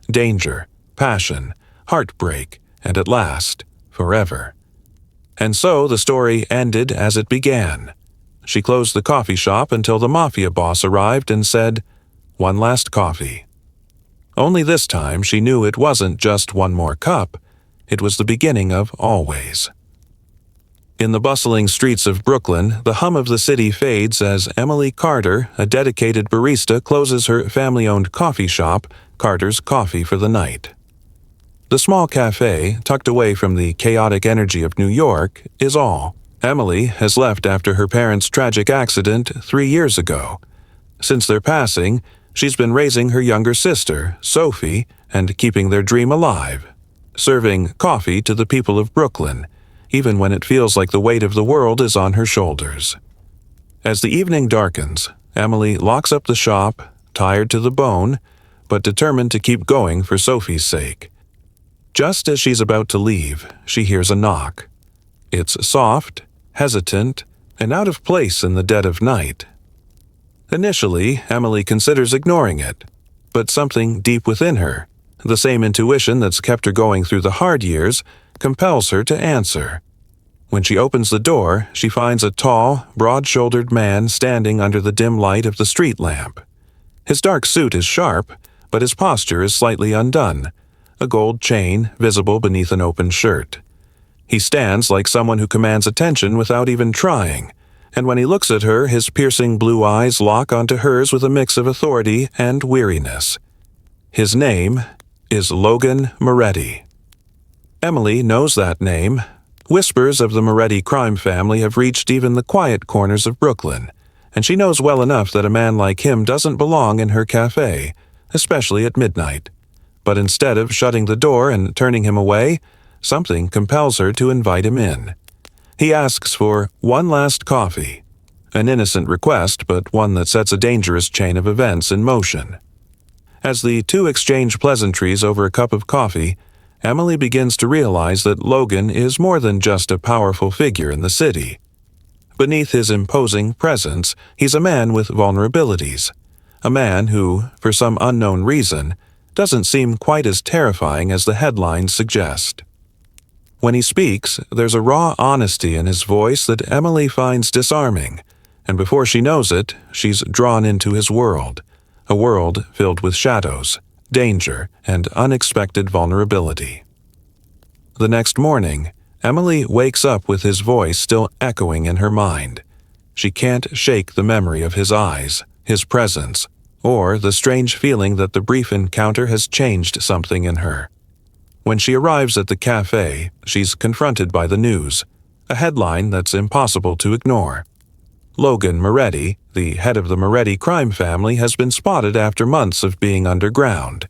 danger, passion, heartbreak, and at last, forever. And so the story ended as it began. She closed the coffee shop until the MAFIA boss arrived and said, "One last coffee." Only this time she knew it wasn't just one more cup, it was the beginning of always. In the bustling streets of Brooklyn, the hum of the city fades as Emily Carter, a dedicated barista, closes her family-owned coffee shop, Carter's Coffee for the night. The small cafe, tucked away from the chaotic energy of New York, is all. Emily has left after her parents' tragic accident 3 years ago. Since their passing, she's been raising her younger sister, Sophie, and keeping their dream alive, serving coffee to the people of Brooklyn, even when it feels like the weight of the world is on her shoulders. As the evening darkens, Emily locks up the shop, tired to the bone, but determined to keep going for Sophie's sake. Just as she's about to leave, she hears a knock. It's soft, hesitant, and out of place in the dead of night. Initially, Emily considers ignoring it, but something deep within her, the same intuition that's kept her going through the hard years, compels her to answer. When she opens the door, she finds a tall, broad-shouldered man standing under the dim light of the street lamp. His dark suit is sharp, but his posture is slightly undone, a gold chain visible beneath an open shirt. He stands like someone who commands attention without even trying, and when he looks at her, his piercing blue eyes lock onto hers with a mix of authority and weariness. His name is Logan Moretti. Emily knows that name. Whispers of the Moretti crime family have reached even the quiet corners of Brooklyn, and she knows well enough that a man like him doesn't belong in her cafe, especially at midnight. But instead of shutting the door and turning him away, something compels her to invite him in. He asks for one last coffee, an innocent request, but one that sets a dangerous chain of events in motion. As the two exchange pleasantries over a cup of coffee, Emily begins to realize that Logan is more than just a powerful figure in the city. Beneath his imposing presence, he's a man with vulnerabilities, a man who, for some unknown reason, doesn't seem quite as terrifying as the headlines suggest. When he speaks, there's a raw honesty in his voice that Emily finds disarming, and before she knows it, she's drawn into his world, a world filled with shadows, danger, and unexpected vulnerability. The next morning, Emily wakes up with his voice still echoing in her mind. She can't shake the memory of his eyes, his presence, or the strange feeling that the brief encounter has changed something in her. When she arrives at the cafe, she's confronted by the news, a headline that's impossible to ignore. Logan Moretti, the head of the Moretti crime family, has been spotted after months of being underground.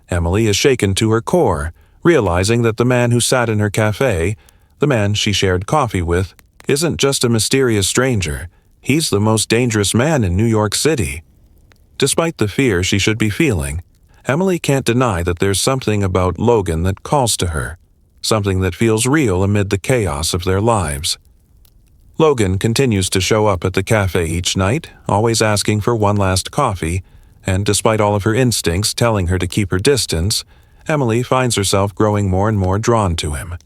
Emily is shaken to her core, realizing that the man who sat in her cafe, the man she shared coffee with, isn't just a mysterious stranger. He's the most dangerous man in New York City. Despite the fear she should be feeling, Emily can't deny that there's something about Logan that calls to her, something that feels real amid the chaos of their lives. Logan continues to show up at the cafe each night, always asking for one last coffee, and despite all of her instincts telling her to keep her distance, Emily finds herself growing more and more drawn to him.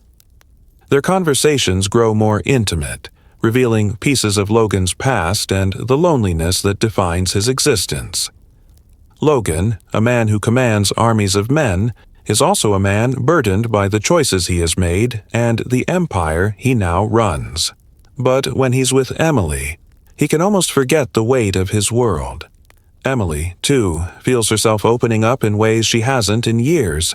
Their conversations grow more intimate, revealing pieces of Logan's past and the loneliness that defines his existence. Logan, a man who commands armies of men, is also a man burdened by the choices he has made and the empire he now runs. But when he's with Emily, he can almost forget the weight of his world. Emily, too, feels herself opening up in ways she hasn't in years.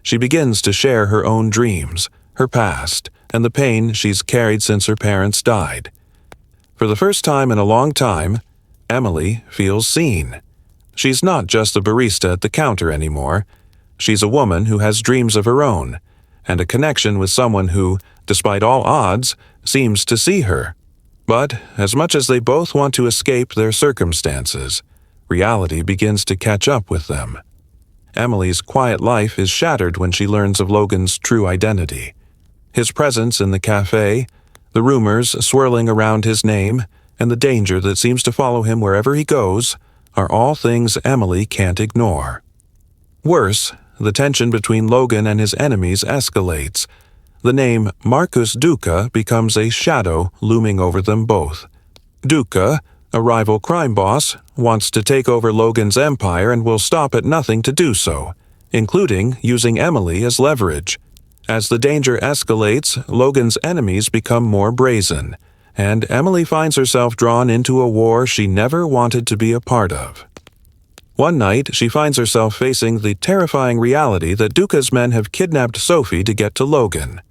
She begins to share her own dreams, her past, and the pain she's carried since her parents died. For the first time in a long time, Emily feels seen. She's not just a barista at the counter anymore. She's a woman who has dreams of her own, and a connection with someone who, despite all odds, seems to see her. But as much as they both want to escape their circumstances, reality begins to catch up with them. Emily's quiet life is shattered when she learns of Logan's true identity. His presence in the cafe, the rumors swirling around his name, and the danger that seems to follow him wherever he goes are all things Emily can't ignore. Worse, the tension between Logan and his enemies escalates. The name Marcus Duca becomes a shadow looming over them both. Duca, a rival crime boss, wants to take over Logan's empire and will stop at nothing to do so, including using Emily as leverage. As the danger escalates, Logan's enemies become more brazen, and Emily finds herself drawn into a war she never wanted to be a part of. One night, she finds herself facing the terrifying reality that Duca's men have kidnapped Sophie to get to Logan.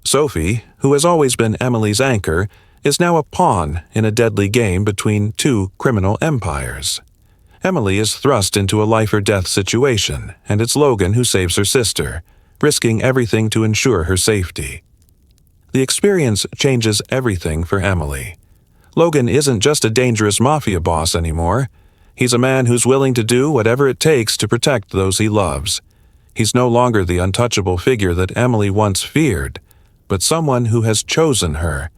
Sophie, who has always been Emily's anchor, is now a pawn in a deadly game between two criminal empires. Emily is thrust into a life-or-death situation, and it's Logan who saves her sister, risking everything to ensure her safety. The experience changes everything for Emily. Logan isn't just a dangerous mafia boss anymore. He's a man who's willing to do whatever it takes to protect those he loves. He's no longer the untouchable figure that Emily once feared, but someone who has chosen her,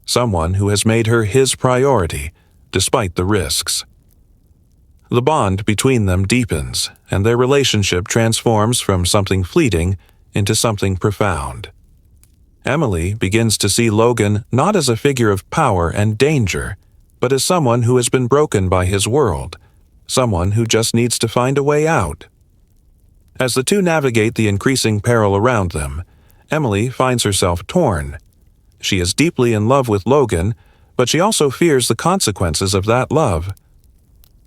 someone who has made her his priority, despite the risks. The bond between them deepens, and their relationship transforms from something fleeting into something profound. Emily begins to see Logan not as a figure of power and danger, but as someone who has been broken by his world, someone who just needs to find a way out. As the two navigate the increasing peril around them, Emily finds herself torn. She is deeply in love with Logan, but she also fears the consequences of that love.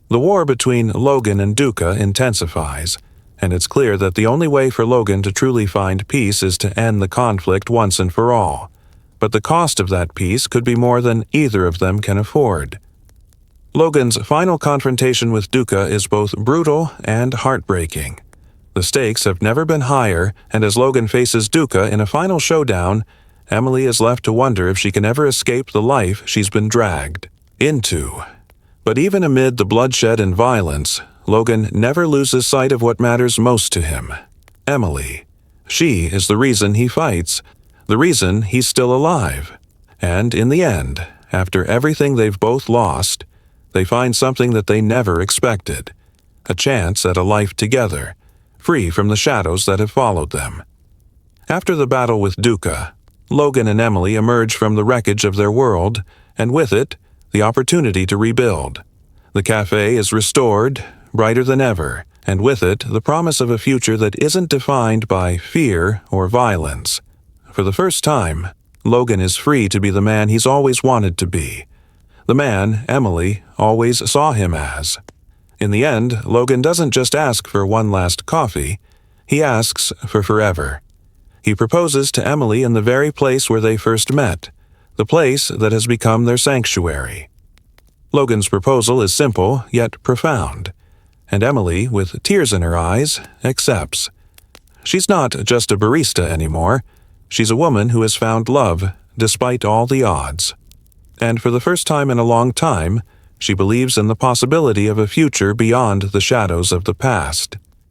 The war between Logan and Duca intensifies, and it's clear that the only way for Logan to truly find peace is to end the conflict once and for all. But the cost of that peace could be more than either of them can afford. Logan's final confrontation with Duca is both brutal and heartbreaking. The stakes have never been higher, and as Logan faces Duca in a final showdown, Emily is left to wonder if she can ever escape the life she's been dragged into. But even amid the bloodshed and violence, Logan never loses sight of what matters most to him: Emily. She is the reason he fights, the reason he's still alive. And in the end, after everything they've both lost, they find something that they never expected: a chance at a life together, free from the shadows that have followed them. After the battle with Duca, Logan and Emily emerge from the wreckage of their world, and with it, the opportunity to rebuild. The Café is restored, brighter than ever, and with it, the promise of a future that isn't defined by fear or violence. For the first time, Logan is free to be the man he's always wanted to be, the man Emily always saw him as. In the end, Logan doesn't just ask for one last coffee, he asks for forever. He proposes to Emily in the very place where they first met, the place that has become their sanctuary. Logan's proposal is simple yet profound, and Emily, with tears in her eyes, accepts. She's not just a barista anymore. She's a woman who has found love despite all the odds. And for the first time in a long time, she believes in the possibility of a future beyond the shadows of the past.